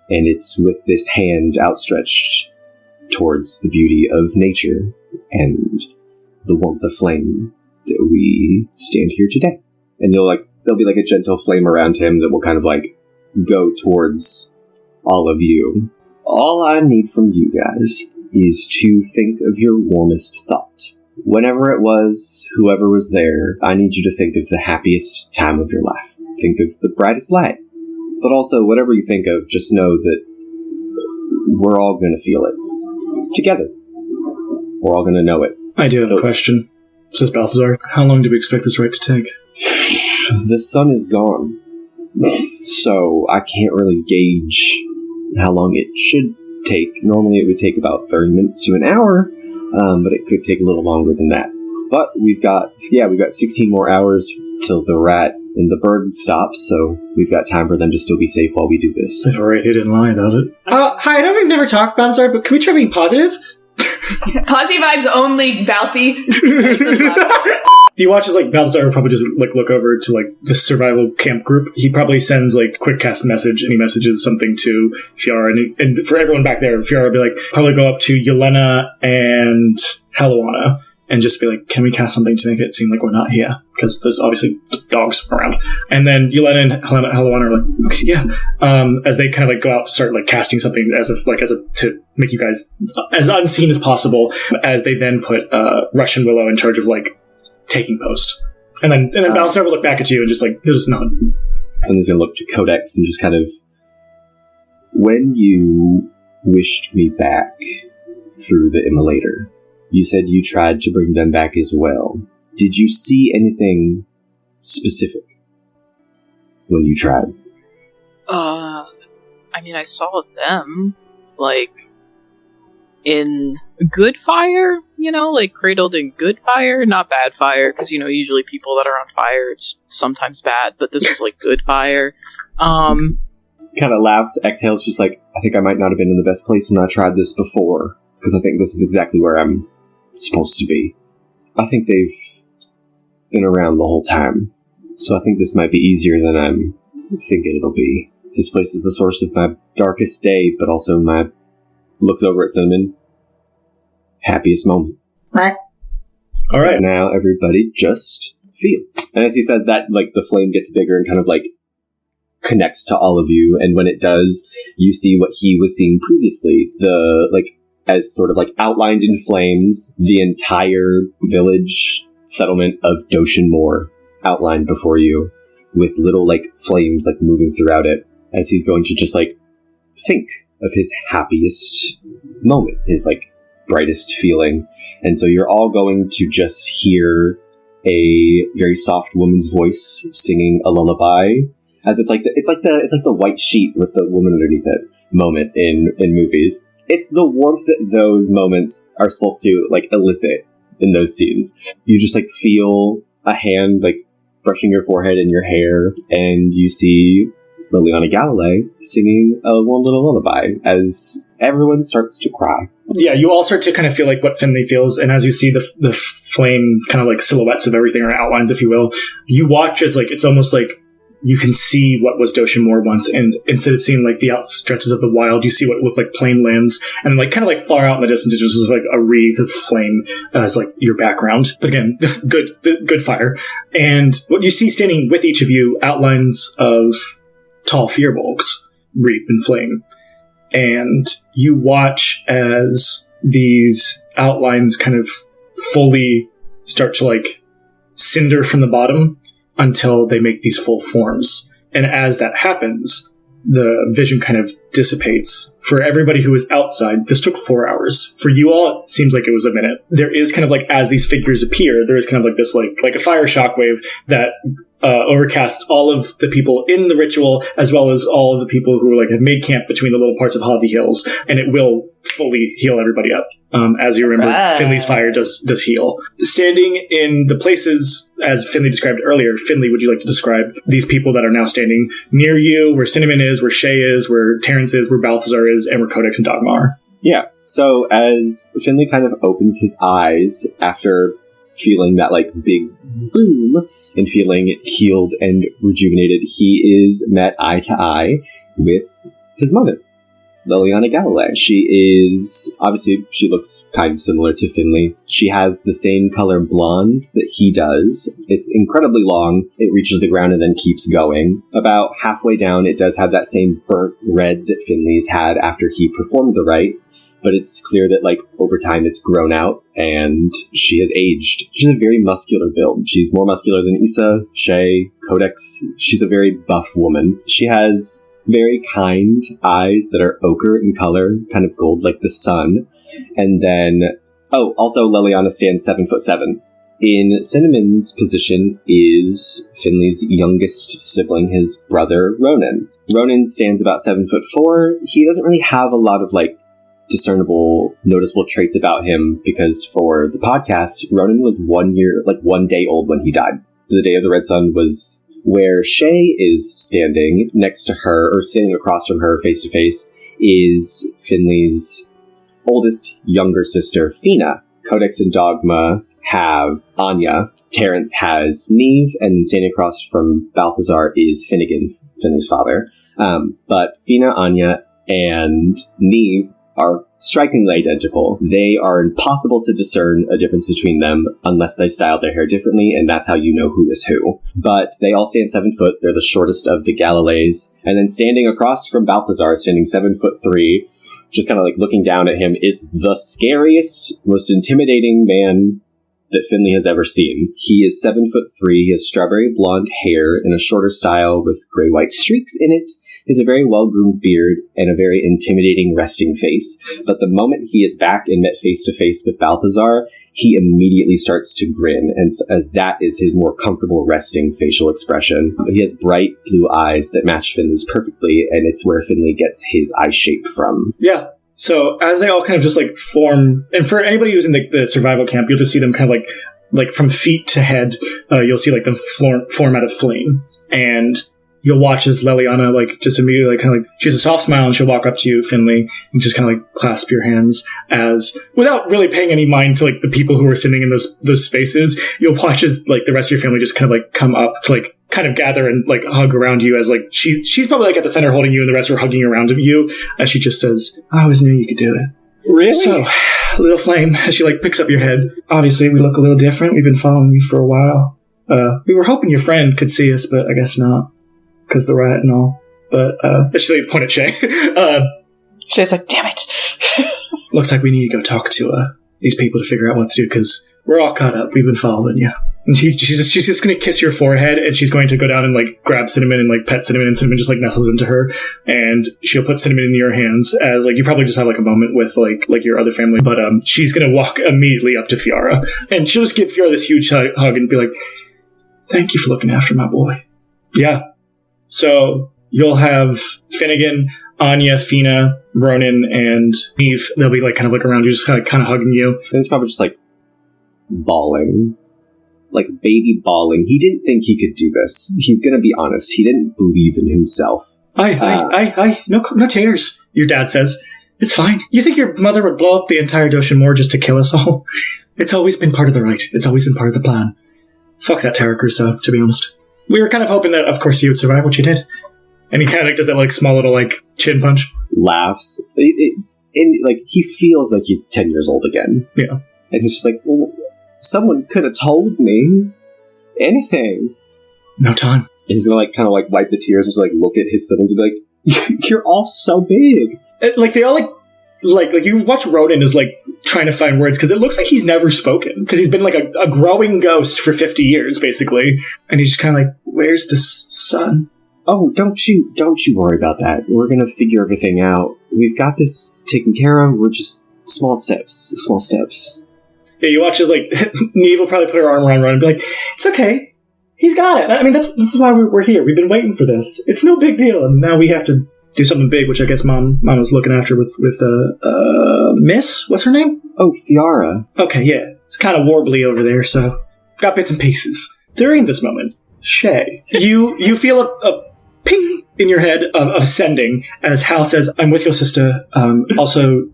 And it's with this hand outstretched towards the beauty of nature and the warmth of flame that we stand here today. And there'll be like a gentle flame around him that will kind of like go towards all of you. All I need from you guys is to think of your warmest thought. Whenever it was, whoever was there, I need you to think of the happiest time of your life. Think of the brightest light. But also, whatever you think of, just know that we're all going to feel it. Together. We're all going to know it. I do have a question, says Balthazar. How long do we expect this rite to take? The sun is gone. So I can't really gauge how long it should take. Normally it would take about 30 minutes to an hour, but it could take a little longer than that. But we've got 16 more hours till the rat and the bird stops, so we've got time for them to still be safe while we do this. If Arathi didn't lie about it. Hi, I know we've never talked about this, but can we try being positive? Posy vibes only, Balthy. Do you watch as like Balthazar would probably just like look over to like the survival camp group? He probably sends like quick cast message, and he messages something to Fiara, and for everyone back there, Fiara would be like probably go up to Yelena and Helluana and just be like, can we cast something to make it seem like we're not here? Because there's obviously dogs around. And then Yelena and Helluana are like, okay, yeah. As they kind of like go out, start like casting something to make you guys as unseen as possible. As they then put Rush and Willow in charge of like taking post. And then Balthazar will look back at you and just like, he'll just nod. And he's going to look to Codex and just kind of, when you wished me back through the immolator, you said you tried to bring them back as well. Did you see anything specific when you tried? I mean, I saw them, like, in good fire, like cradled in good fire, not bad fire, because, usually people that are on fire, it's sometimes bad, but this was, like, good fire. Kind of laughs, exhales, just like, I think I might not have been in the best place when I tried this before, because I think this is exactly where I'm supposed to be. I think they've been around the whole time, so I think this might be easier than I'm thinking it'll be. This place is the source of my darkest day, but also my, looks over at Cinnamon, happiest moment. What? All right. So now everybody just feel. And as he says that, like, the flame gets bigger and kind of like connects to all of you, and when it does, you see what he was seeing previously. As sort of like outlined in flames, the entire village settlement of Doshin Moor outlined before you, with little like flames like moving throughout it, as he's going to just like think of his happiest moment, his like brightest feeling. And so you're all going to just hear a very soft woman's voice singing a lullaby, as it's like the white sheet with the woman underneath it moment in movies. It's the warmth that those moments are supposed to, like, elicit in those scenes. You just, like, feel a hand, like, brushing your forehead and your hair, and you see Liliana Galilei singing a warm little lullaby as everyone starts to cry. Yeah, you all start to kind of feel like what Finley feels, and as you see the flame kind of, like, silhouettes of everything, or outlines, if you will, you watch as, like, it's almost like you can see what was Doshin Moor once, and instead of seeing like the outstretches of the wild, you see what look like plain lands, and like kind of like far out in the distance, it's just like a wreath of flame as like your background. But again, good fire. And what you see standing with each of you, outlines of tall firbolgs wreathed in flame, and you watch as these outlines kind of fully start to like cinder from the bottom until they make these full forms. And as that happens, the vision kind of dissipates. For everybody who was outside, this took 4 hours. For you all, it seems like it was a minute. There is kind of like, as these figures appear, there is kind of like this like a fire shockwave that overcast all of the people in the ritual, as well as all of the people who like have made camp between the little parts of Hobby Hills, and it will fully heal everybody up. As you remember, Right. Finley's fire does heal. Standing in the places, as Finley described earlier, Finley, would you like to describe these people that are now standing near you, where Cinnamon is, where Shay is, where Terrence is, where Balthazar is, and where Codex and Dogma are? Yeah. So as Finley kind of opens his eyes after feeling that like big boom and feeling healed and rejuvenated, he is met eye to eye with his mother, Liliana Galilei. She looks kind of similar to Finley. She has the same color blonde that he does. It's incredibly long. It reaches the ground and then keeps going. About halfway down, it does have that same burnt red that Finley's had after he performed the rite. But it's clear that, like, over time it's grown out, and she has aged. She's a very muscular build. She's more muscular than Issa, Shay, Codex. She's a very buff woman. She has very kind eyes that are ochre in color, kind of gold like the sun. And then, also Liliana stands 7'7". In Cinnamon's position is Finley's youngest sibling, his brother, Ronan. Ronan stands about 7'4". He doesn't really have a lot of, like, discernible, noticeable traits about him, because for the podcast, Ronan was 1 day old when he died. The day of the Red Sun was where Shay is standing next to her, or standing across from her face to face, is Finley's oldest younger sister, Fina. Codex and Dogma have Anya. Terrence has Neve, and standing across from Balthazar is Finnegan, Finley's father. But Fina, Anya, and Neve are strikingly identical. They are impossible to discern a difference between them unless they style their hair differently, and that's how you know who is who. But they all stand 7 foot. They're the shortest of the Galilees. And then standing across from Balthazar, standing 7'3", just kind of like looking down at him, is the scariest, most intimidating man that Finley has ever seen. He is 7'3". He has strawberry blonde hair in a shorter style with gray-white streaks in it. He has a very well-groomed beard and a very intimidating resting face. But the moment he is back and met face-to-face with Balthazar, he immediately starts to grin, and as that is his more comfortable resting facial expression. But he has bright blue eyes that match Finley's perfectly, and it's where Finley gets his eye shape from. Yeah. So as they all kind of just like form, and for anybody who's in the survival camp, you'll just see them kind of like from feet to head, you'll see like them form out of flame. And you'll watch as Liliana, like, just immediately, like, kind of like, she has a soft smile and she'll walk up to you, Finley, and just kind of like clasp your hands as, without really paying any mind to like the people who are sitting in those spaces, you'll watch as like the rest of your family just kind of like come up to like kind of gather and like hug around you, as like she's probably like at the center holding you and the rest are hugging around you, as she just says, I always knew you could do it. Really? So, little flame, as she like picks up your head, obviously we look a little different. We've been following you for a while. We were hoping your friend could see us, but I guess not, because the riot and all. But actually, point at Shay. Shay's like, damn it. Looks like we need to go talk to these people to figure out what to do, because we're all caught up. We've been following you. And she's just going to kiss your forehead, and she's going to go down and like grab Cinnamon and like pet Cinnamon, and Cinnamon just like nestles into her, and she'll put Cinnamon in your hands, as like you probably just have like a moment with like your other family. But she's going to walk immediately up to Fiara, and she'll just give Fiara this huge hug and be like, thank you for looking after my boy. Yeah. So you'll have Finnegan, Anya, Fina, Ronan, and Eve. They'll be like kind of like around you, just kind of hugging you. And it's probably just like bawling. Like baby bawling. He didn't think he could do this. He's gonna be honest. He didn't believe in himself. No tears, your dad says. It's fine. You think your mother would blow up the entire Doshin Moor just to kill us all? It's always been part of the rite. It's always been part of the plan. Fuck that Terra Crusoe, to be honest. We were kind of hoping that, of course, you would survive what you did. And he kind of like does that like small little like chin punch. Laughs. And like he feels like he's 10 years old again. Yeah. And he's just like, well, someone could have told me anything. No time. And he's gonna like kind of like wipe the tears and just like look at his siblings and be like, you're all so big. Like they all like you watch Ronan is like trying to find words, because it looks like he's never spoken, because he's been like a growing ghost for 50 years basically, and he's just kind of like, where's the sun? Oh, don't you worry about that. We're gonna figure everything out. We've got this taken care of. We're just small steps. Yeah, you watch as like Neve will probably put her arm around Ronan and be like, it's okay. He's got it. I mean, that's why we're here. We've been waiting for this. It's no big deal, and now we have to do something big, which I guess Mom was looking after with Miss. What's her name? Oh, Fiara. Okay, yeah. It's kind of warbly over there, so I've got bits and pieces. During this moment, Shay, you feel a ping in your head of sending as Hal says, "I'm with your sister. Also,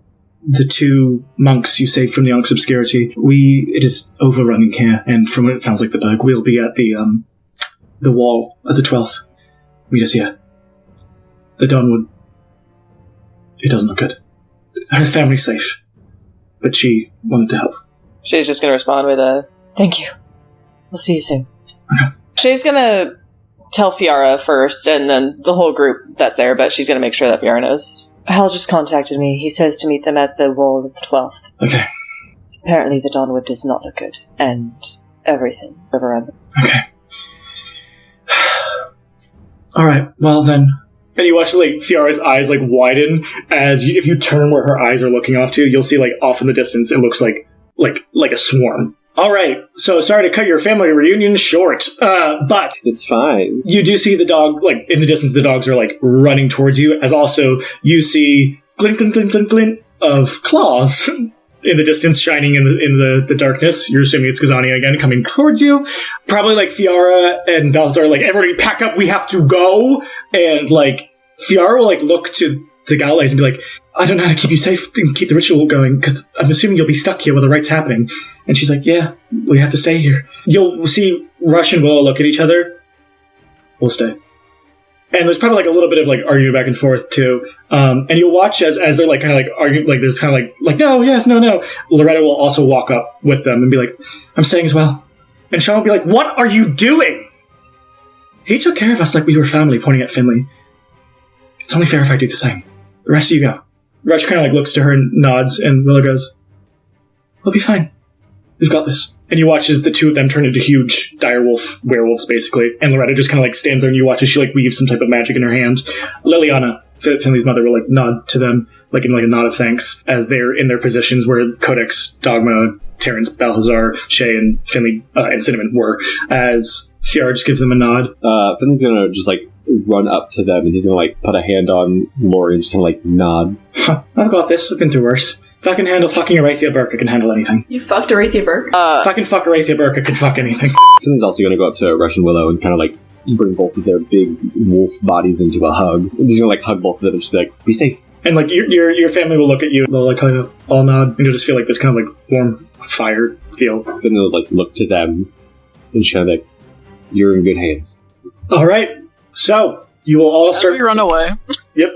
the 2 monks you saved from the Onyx Obscurity. It is overrunning here, and from what it sounds like the Berg, we'll be at the wall of the 12th. Meet us here. The Dawnwood. It doesn't look good. Her family's safe, but she wanted to help." Shay's just gonna respond with a thank you. We'll see you soon. Okay. Shay's gonna tell Fiara first, and then the whole group that's there, but she's gonna make sure that Fiara knows. Hal just contacted me. He says to meet them at the wall of the 12th. Okay. Apparently the Dawnwood does not look good, and everything around them. Okay. Alright, well then. And you watch, like, Fiara's eyes, like, widen as if you turn where her eyes are looking off to, you'll see, like, off in the distance, it looks like a swarm. Alright, so sorry to cut your family reunion short, but... It's fine. You do see the dog, like, in the distance, the dogs are, like, running towards you, as also you see glint, glint, glint, glint, glint of claws in the distance, shining in the darkness. You're assuming it's Gazania again, coming towards you. Probably, like, Fiara and Balthazar are like, everybody pack up, we have to go! And, like, Fiara will, like, look to the Galileans and be like, I don't know how to keep you safe and keep the ritual going, because I'm assuming you'll be stuck here while the rite's happening. And she's like, yeah, we have to stay here. You'll see Rush and Willow look at each other. We'll stay. And there's probably, like, a little bit of, like, arguing back and forth, too. And you'll watch as they're, like, kind of, like, arguing, like, there's kind of, like, no, yes, no, no. Loretta will also walk up with them and be like, I'm staying as well. And Sean will be like, what are you doing? He took care of us like we were family, pointing at Finley. It's only fair if I do the same. The rest of you go. Rush kind of, like, looks to her and nods, and Willow goes, we'll be fine. We've got this. And you watch as the 2 of them turn into huge direwolf werewolves, basically. And Loretta just kind of, like, stands there, and you watch as she, like, weaves some type of magic in her hand. Liliana, Finley's mother, will, like, nod to them, like, in, like, a nod of thanks, as they're in their positions where Codex, Dogma, Terrence, Balthazar, Shay, and Finley, and Cinnamon were, as Fiara just gives them a nod. Finley's gonna just, like, run up to them, and he's gonna, like, put a hand on Lori and just kind of, like, nod. Huh, I've got this. I've been through worse. If I can handle fucking Arathia Burke, I can handle anything. You fucked Arathia Burke? If I can fuck Arathia Burke, I can fuck anything. Finley's also gonna go up to Rush and Willow and kind of, like, bring both of their big wolf bodies into a hug. And he's gonna, like, hug both of them and just be like, be safe. And, like, your family will look at you, they'll, like, kind of all nod, and you'll just feel, like, this kind of, like, warm fire feel. Finley will, like, look to them and just kind of like, you're in good hands. Alright, so... You will all start... As we run away. Yep.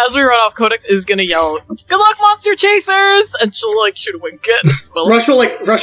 As we run off, Codex is gonna yell, good luck, monster chasers! And she'll, like, shoot a wink at Willow. Rush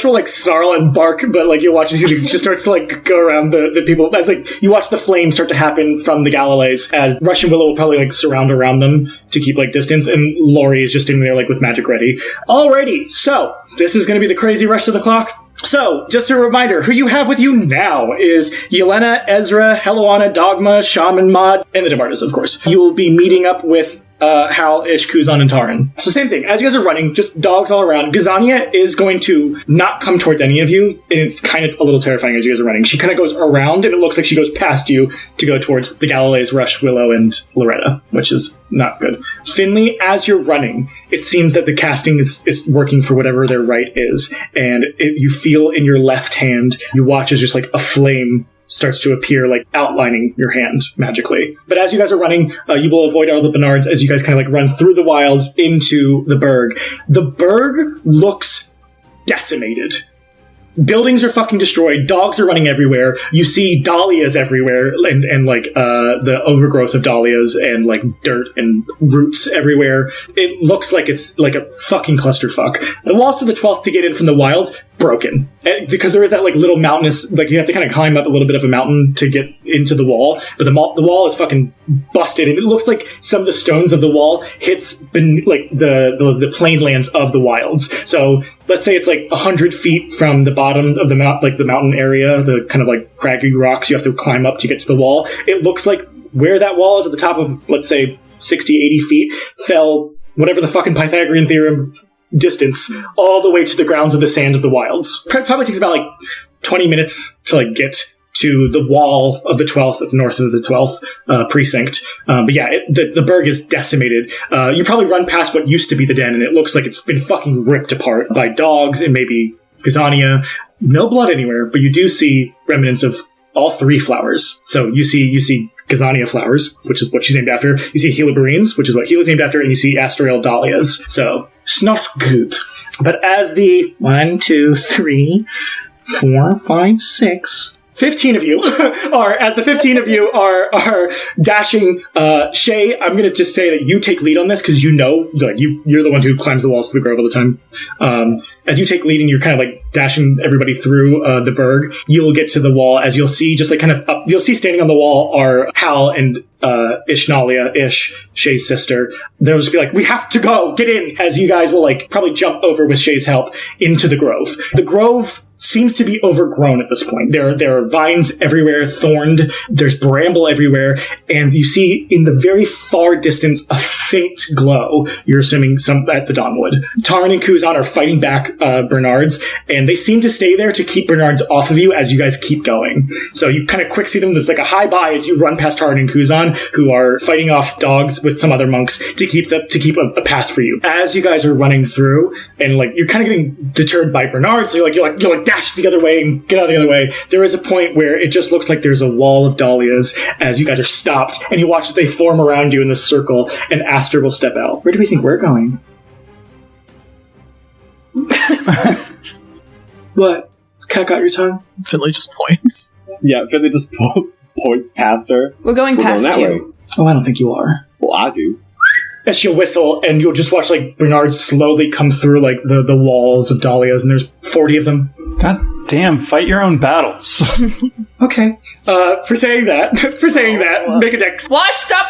will, like, snarl and bark, but, like, you watch as he just starts to, like, go around the people. As, like, you watch the flames start to happen from the Galilees, as Rush and Willow will probably, like, surround around them to keep, like, distance, and Lori is just standing there, like, with magic ready. Alrighty, so, this is gonna be the crazy rush to the clock. So, just a reminder, who you have with you now is Yelena, Ezra, Heloana, Dogma, Shaman Mod, and the Debardas, of course. You will be meeting up with Hal, Ish, Kuzan, and Taran. So same thing, as you guys are running, just dogs all around. Gazania is going to not come towards any of you, and it's kind of a little terrifying as you guys are running. She kind of goes around, and it looks like she goes past you to go towards the Galilees, Rush, Willow, and Loretta, which is not good. Finley, as you're running, it seems that the casting is working for whatever their right is, and you feel in your left hand, you watch as just like a flame starts to appear, like outlining your hand magically. But as you guys are running, you will avoid all the Bernards as you guys kind of like run through the wilds into the Berg. The Berg looks decimated. Buildings are fucking destroyed. Dogs are running everywhere. You see dahlias everywhere, and like the overgrowth of dahlias, and like dirt and roots everywhere. It looks like it's like a fucking clusterfuck. The walls to the 12th to get in from the wilds broken, because there is that like little mountainous, like you have to kind of climb up a little bit of a mountain to get into the wall. But the wall is fucking busted, and it looks like some of the stones of the wall hits like the plain lands of the wilds. So let's say it's like 100 feet from the bottom of the mountain area, the kind of like craggy rocks you have to climb up to get to the wall. It looks like where that wall is at the top of, let's say, 60, 80 feet, fell whatever the fucking Pythagorean theorem distance all the way to the grounds of the sand of the wilds. Probably takes about like 20 minutes to like get to the wall of the 12th, at the north of the 12th precinct. But yeah, the burg is decimated. You probably run past what used to be the den, and it looks like it's been fucking ripped apart by dogs and maybe Kazania. No blood anywhere, but you do see remnants of all 3 flowers. So you see Kazania flowers, which is what she's named after. You see Helibarines, which is what Hela's named after, and you see Astoral dahlias. So it's not good. But as the 1, 2, 3, 4, 5, 6, 15 of you are dashing. Shay, I'm going to just say that you take lead on this because you're the one who climbs the walls to the grove all the time. As you take lead and you're kind of like dashing everybody through the burg, you will get to the wall. As you'll see, just like kind of up, you'll see standing on the wall are Hal and Ishnalia, Shay's sister. They'll just be like, "We have to go, get in." As you guys will like probably jump over with Shay's help into the grove. The grove seems to be overgrown at this point. There are vines everywhere, thorned. There's bramble everywhere, and you see in the very far distance a faint glow. You're assuming some at the Dawnwood. Tarn and Kuzan are fighting back Bernards, and they seem to stay there to keep Bernards off of you as you guys keep going. So you kind of quick see them. There's like a high bye as you run past Tarn and Kuzan, who are fighting off dogs with some other monks to keep a path for you. As you guys are running through, and like you're kind of getting deterred by Bernards, so you're like dash the other way and get out the other way. There is a point where it just looks like there's a wall of dahlias as you guys are stopped, and you watch as they form around you in this circle, and Aster will step out. Where do we think we're going? What? Cat got your tongue? Finley just points. Yeah, Finley just points past her. We're going past that you. way. Oh, I don't think you are. Well, I do. As she'll whistle, and you'll just watch like Bernard slowly come through like the walls of dahlias, and there's 40 of them. God damn, fight your own battles. Okay. For saying that, make a dex. Wash, stop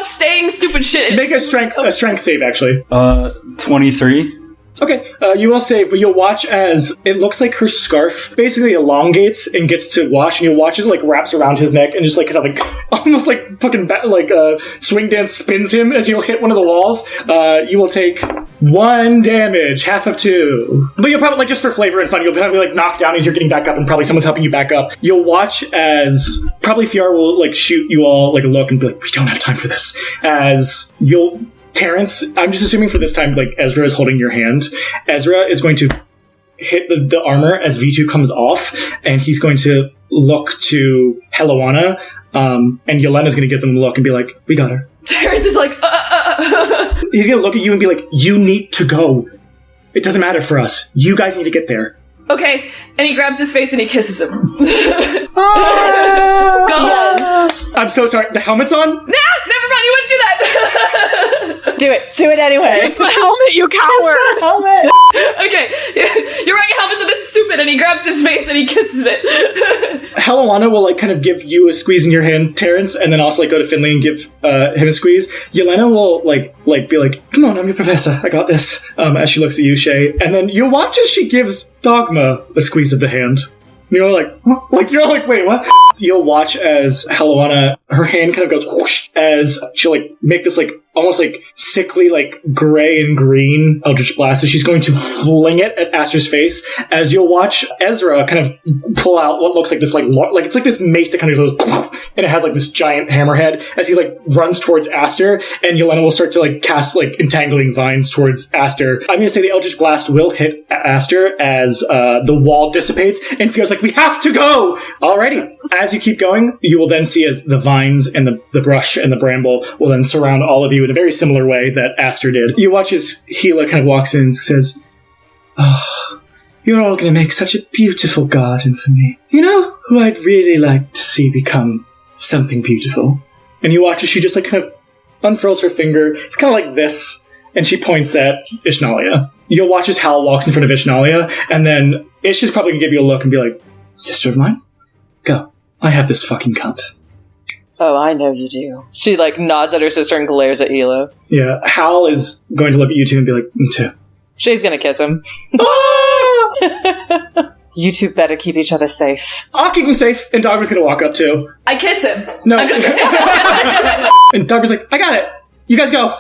staying stupid shit. Make a strength save, actually. 23. Okay, you will save, but you'll watch as it looks like her scarf basically elongates and gets to Wash, and you'll watch as it like wraps around his neck and just like kind of like almost like fucking swing dance spins him as you'll hit one of the walls. You will take 1 damage, half of 2. But you'll probably, like, just for flavor and fun, you'll probably like knocked down as you're getting back up, and probably someone's helping you back up. You'll watch as probably Fiar will like shoot you all like a look and be like, "We don't have time for this." As you'll. Terrence, I'm just assuming for this time, like, Ezra is holding your hand. Ezra is going to hit the armor as V2 comes off, and he's going to look to Hellowana, and Yelena's going to give them a look and be like, "We got her." Terrence is like, He's going to look at you and be like, "You need to go. It doesn't matter for us. You guys need to get there." Okay, and he grabs his face and he kisses him. Go! Yes. I'm so sorry. The helmet's on? Nah, never mind, you wouldn't do that! Do it anyway. It's the helmet, you coward! Helmet. Okay, you're wearing a helmet, so this is stupid, and he grabs his face and he kisses it. Hellowana will, like, kind of give you a squeeze in your hand, Terrence, and then also, like, go to Finley and give him a squeeze. Yelena will, like, be like, "Come on, I'm your professor. I got this," as she looks at you, Shay. And then you'll watch as she gives Dogma a squeeze of the hand. And you're like, "Wait, what?" You'll watch as Hellowana, her hand kind of goes whoosh as she'll, like, make this, like, almost, like, sickly, like, gray and green Eldritch Blast, as she's going to fling it at Aster's face, as you'll watch Ezra kind of pull out what looks like this, like it's like this mace that kind of goes, and it has, like, this giant hammerhead, as he, like, runs towards Aster, and Yelena will start to, like, cast, like, entangling vines towards Aster. I'm gonna say the Eldritch Blast will hit Aster as the wall dissipates, and feels like, "We have to go!" Alrighty. As you keep going, you will then see as the vines and the brush and the bramble will then surround all of you in a very similar way that Aster did. You watch as Hela kind of walks in and says, "Oh, you're all going to make such a beautiful garden for me. You know who I'd really like to see become something beautiful?" And you watch as she just, like, kind of unfurls her finger. It's kind of like this, and she points at Ishnalia. You'll watch as Hal walks in front of Ishnalia, and then Ish is probably going to give you a look and be like, "Sister of mine, go. I have this fucking cunt." Oh, I know you do. She, like, nods at her sister and glares at Elo. Yeah, Hal is going to look at you two and be like, "Me too." She's gonna kiss him. You two better keep each other safe. I'll keep him safe, and Dogger's going to walk up too. I kiss him. No. I'm just And Dogger's like, "I got it. You guys go.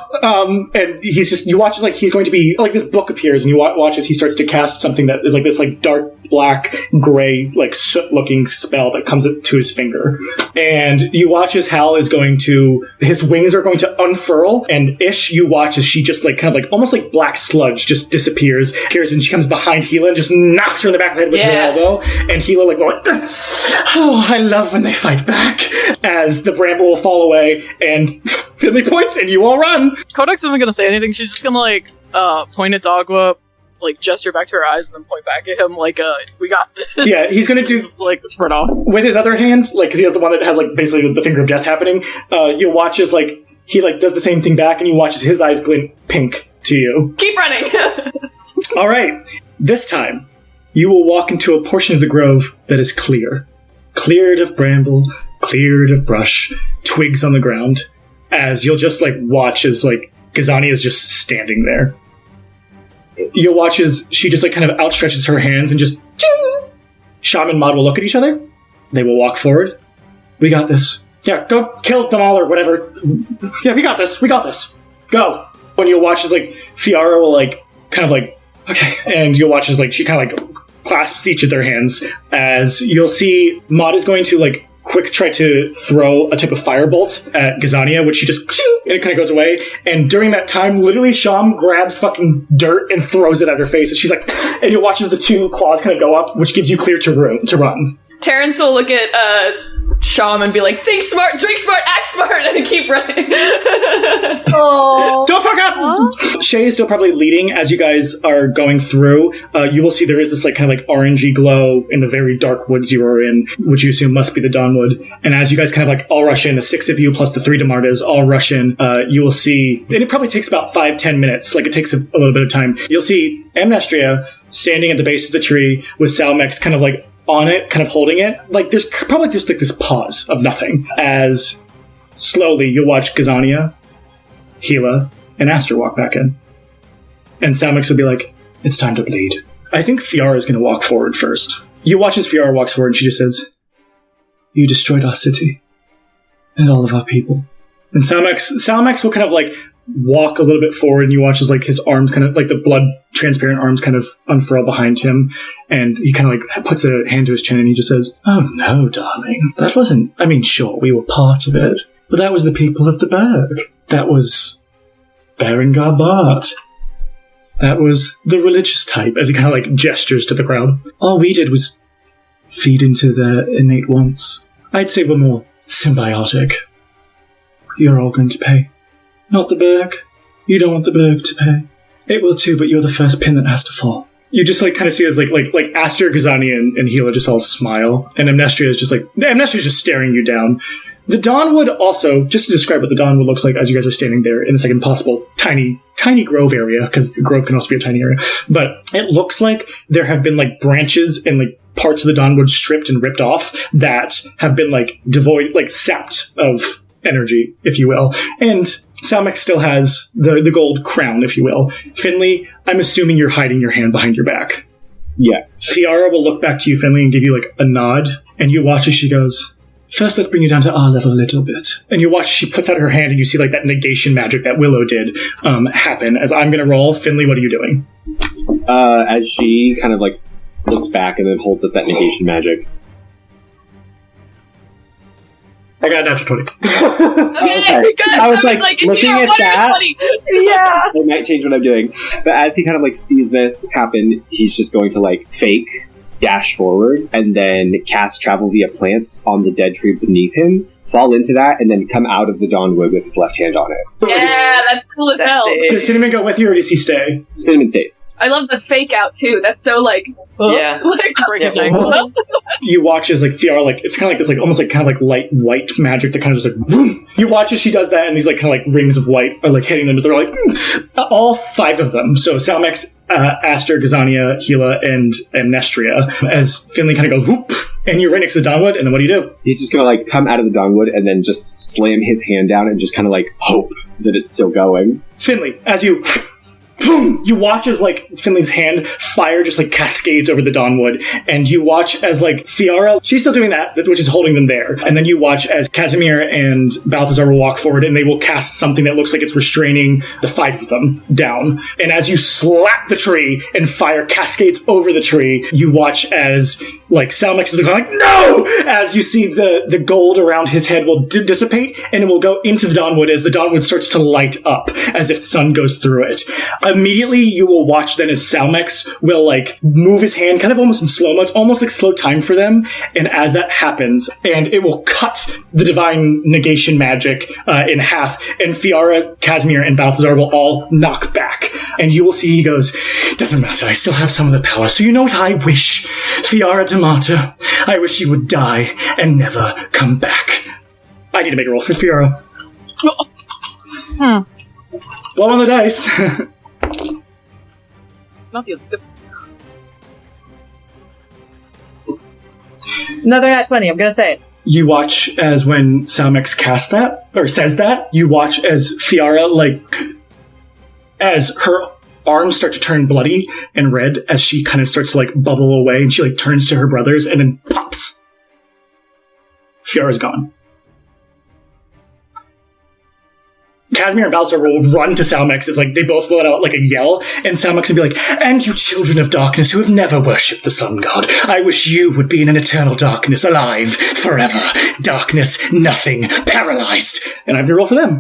And you watch as, like, he's going to be, like, this book appears, and you watch as he starts to cast something that is, like, this, like, dark, black, gray, like, soot-looking spell that comes to his finger. And you watch as Hal is going to, his wings are going to unfurl, and Ish, you watch as she just, like, kind of, like, almost like black sludge just disappears, and she comes behind Gila and just knocks her in the back of the head with her elbow, and Gila, like, going, oh, I love when they fight back, as the bramble will fall away, and Finley points, and you all run. Codex isn't gonna say anything. She's just gonna, like, point at Dogwa, like, gesture back to her eyes, and then point back at him, like, we got this. Yeah, he's gonna do... just, like, spread off. With his other hand, like, because he has the one that has, like, basically the finger of death happening, you'll watch as, like, he, like, does the same thing back, and you watch as his eyes glint pink to you. Keep running! Alright, this time, you will walk into a portion of the grove that is clear. Cleared of bramble, cleared of brush, twigs on the ground, as you'll just, like, watch as, like, Gazania is just standing there. You'll watch as she just, like, kind of outstretches her hands and just... Ching! Shaman Mod will look at each other. They will walk forward. We got this. Yeah, go kill them all or whatever. Yeah, we got this. We got this. Go. When you'll watch as, like, Fiara will, like, kind of, like, okay. And you'll watch as, like, she kind of, like, clasps each of their hands as you'll see Mod is going to, like, quick try to throw a type of firebolt at Gazania, which she just, and it kind of goes away. And during that time, literally, Sham grabs fucking dirt and throws it at her face. And she's like, and you watch as the two claws kind of go up, which gives you clear to run. Terrence will look at Sham and be like, think smart, drink smart, act smart, and keep running. Oh. Don't fuck up! Shay is still probably leading as you guys are going through. You will see there is this, like, kind of, like, orangey glow in the very dark woods you are in, which you assume must be the Dawnwood. And as you guys kind of, like, all rush in, the 6 of you plus the 3 Demardas all rush in, you will see, and it probably takes about 5-10 minutes, like, it takes a little bit of time. You'll see Amnestria standing at the base of the tree with Salmex kind of, like, on it, kind of holding it. Like, there's probably just, like, this pause of nothing as slowly you'll watch Gazania, Gila, and Aster walk back in. And Salmex will be like, it's time to bleed. I think Fiara is going to walk forward first. You watch as Fiara walks forward and she just says, you destroyed our city and all of our people. And Salmex will kind of, like, walk a little bit forward, and you watch as, like, his arms kind of, like, the blood transparent arms kind of unfurl behind him, and he kind of, like, puts a hand to his chin and he just says, oh no, darling, that wasn't, I mean, sure, we were part of it, but that was the people of the Berg. That was Berengar Bart. That was the religious type, as he kind of, like, gestures to the crowd. All we did was feed into their innate wants. I'd say we're more symbiotic. You're all going to pay. Not the Berg. You don't want the Berg to pay. It will too, but you're the first pin that has to fall. You just, like, kind of see as, like Aster, Gazania, and Gila just all smile, and Amnestria is just, like, Amnestria is just staring you down. The Dawnwood also, just to describe what the Dawnwood looks like as you guys are standing there in this, like, impossible tiny grove area, because the grove can also be a tiny area, but it looks like there have been, like, branches and, like, parts of the Dawnwood stripped and ripped off that have been, like, devoid, like, sapped of energy, if you will. And Salmex still has the gold crown, if you will. Finley, I'm assuming you're hiding your hand behind your back. Yeah. Fiara will look back to you, Finley, and give you, like, a nod, and you watch as she goes, first let's bring you down to our level a little bit. And you watch as she puts out her hand, and you see, like, that negation magic that Willow did happen. As I'm gonna roll, Finley, what are you doing? As she kind of, like, looks back and then holds up that negation magic. I got a natural 20. Okay, good. I was like looking at that. Yeah. It might change what I'm doing. But as he kind of, like, sees this happen, he's just going to, like, fake dash forward and then cast travel via plants on the dead tree beneath him, fall into that, and then come out of the Dawnwood with his left hand on it. Yeah, that's cool as hell. Does Cinnamon go with you, or does he stay? Cinnamon stays. I love the fake out, too. That's so, like... Yeah. Like, Break his ankles. You watch as, like, Fiara, like, it's kind of like this, like, almost like kind of like light white magic that kind of just, like, boom. You watch as she does that, and these, like, kind of like rings of white are, like, hitting them, but they're like, all 5 of them. So Salmex, Aster, Gazania, Gila, and Nestria, as Finley kind of goes, whoop, and you're right next to the Dawnwood, and then what do you do? He's just gonna, like, come out of the Dawnwood and then just slam his hand down and just kind of, like, hope that it's still going. Finley, as you boom! You watch as, like, Finley's hand fire just, like, cascades over the Dawnwood, and you watch as, like, Fiara, she's still doing that, which is holding them there, and then you watch as Casimir and Balthazar will walk forward, and they will cast something that looks like it's restraining the 5 of them down, and as you slap the tree and fire cascades over the tree, you watch as, like, Salmex is going like, no! As you see the gold around his head will dissipate, and it will go into the Dawnwood as the Dawnwood starts to light up, as if the sun goes through it. Immediately, you will watch then as Salmex will, like, move his hand kind of almost in slow-mo. It's almost like slow time for them. And as that happens, and it will cut the divine negation magic in half, and Fiara, Casimir, and Balthazar will all knock back. And you will see he goes, doesn't matter, I still have some of the power. So you know what I wish? Fiara D'Amata, I wish you would die and never come back. I need to make a roll for Fiara. Blow on the dice. Not the skip. Another nat 20, I'm gonna say it. You watch as when Salmex casts that, or says that, you watch as Fiara, like, as her arms start to turn bloody and red as she kind of starts to, like, bubble away, and she, like, turns to her brothers and then pops. Fiara's gone. Casimir and Balthazar will run to Salmex as, like, they both let out, like, a yell, and Salmex will be like, and you children of darkness who have never worshipped the sun god, I wish you would be in an eternal darkness, alive, forever. Darkness, nothing, paralyzed. And I have to roll for them.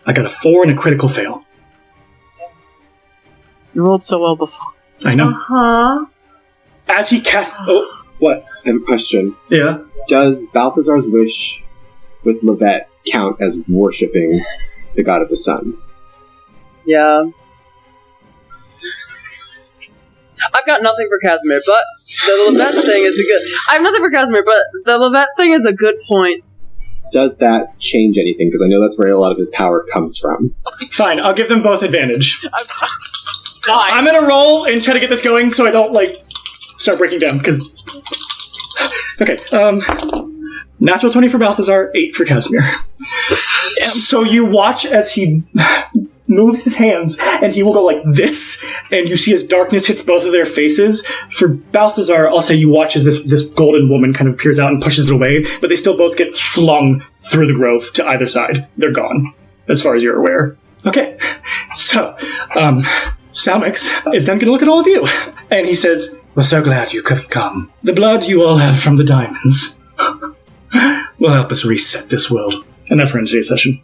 I got a 4 and a critical fail. You rolled so well before. I know. Uh-huh. As he casts... Oh, what? I have a question. Yeah? Does Balthazar's wish with Levette count as worshipping the god of the sun? Yeah. I've got nothing for Casimir, but the Levette thing is a good... I have nothing for Casimir, but the Levette thing is a good point. Does that change anything? Because I know that's where a lot of his power comes from. Fine, I'll give them both advantage. I'm gonna roll and try to get this going so I don't, like, start breaking down, because... Okay, natural 20 for Balthazar, 8 for Casimir. So you watch as he moves his hands, and he will go like this, and you see as darkness hits both of their faces. For Balthazar, I'll say you watch as this golden woman kind of appears out and pushes it away, but they still both get flung through the grove to either side. They're gone, as far as you're aware. Okay, so, Salmex is then going to look at all of you, and he says, we're so glad you could have come. The blood you all have from the diamonds will help us reset this world. And that's for today's session.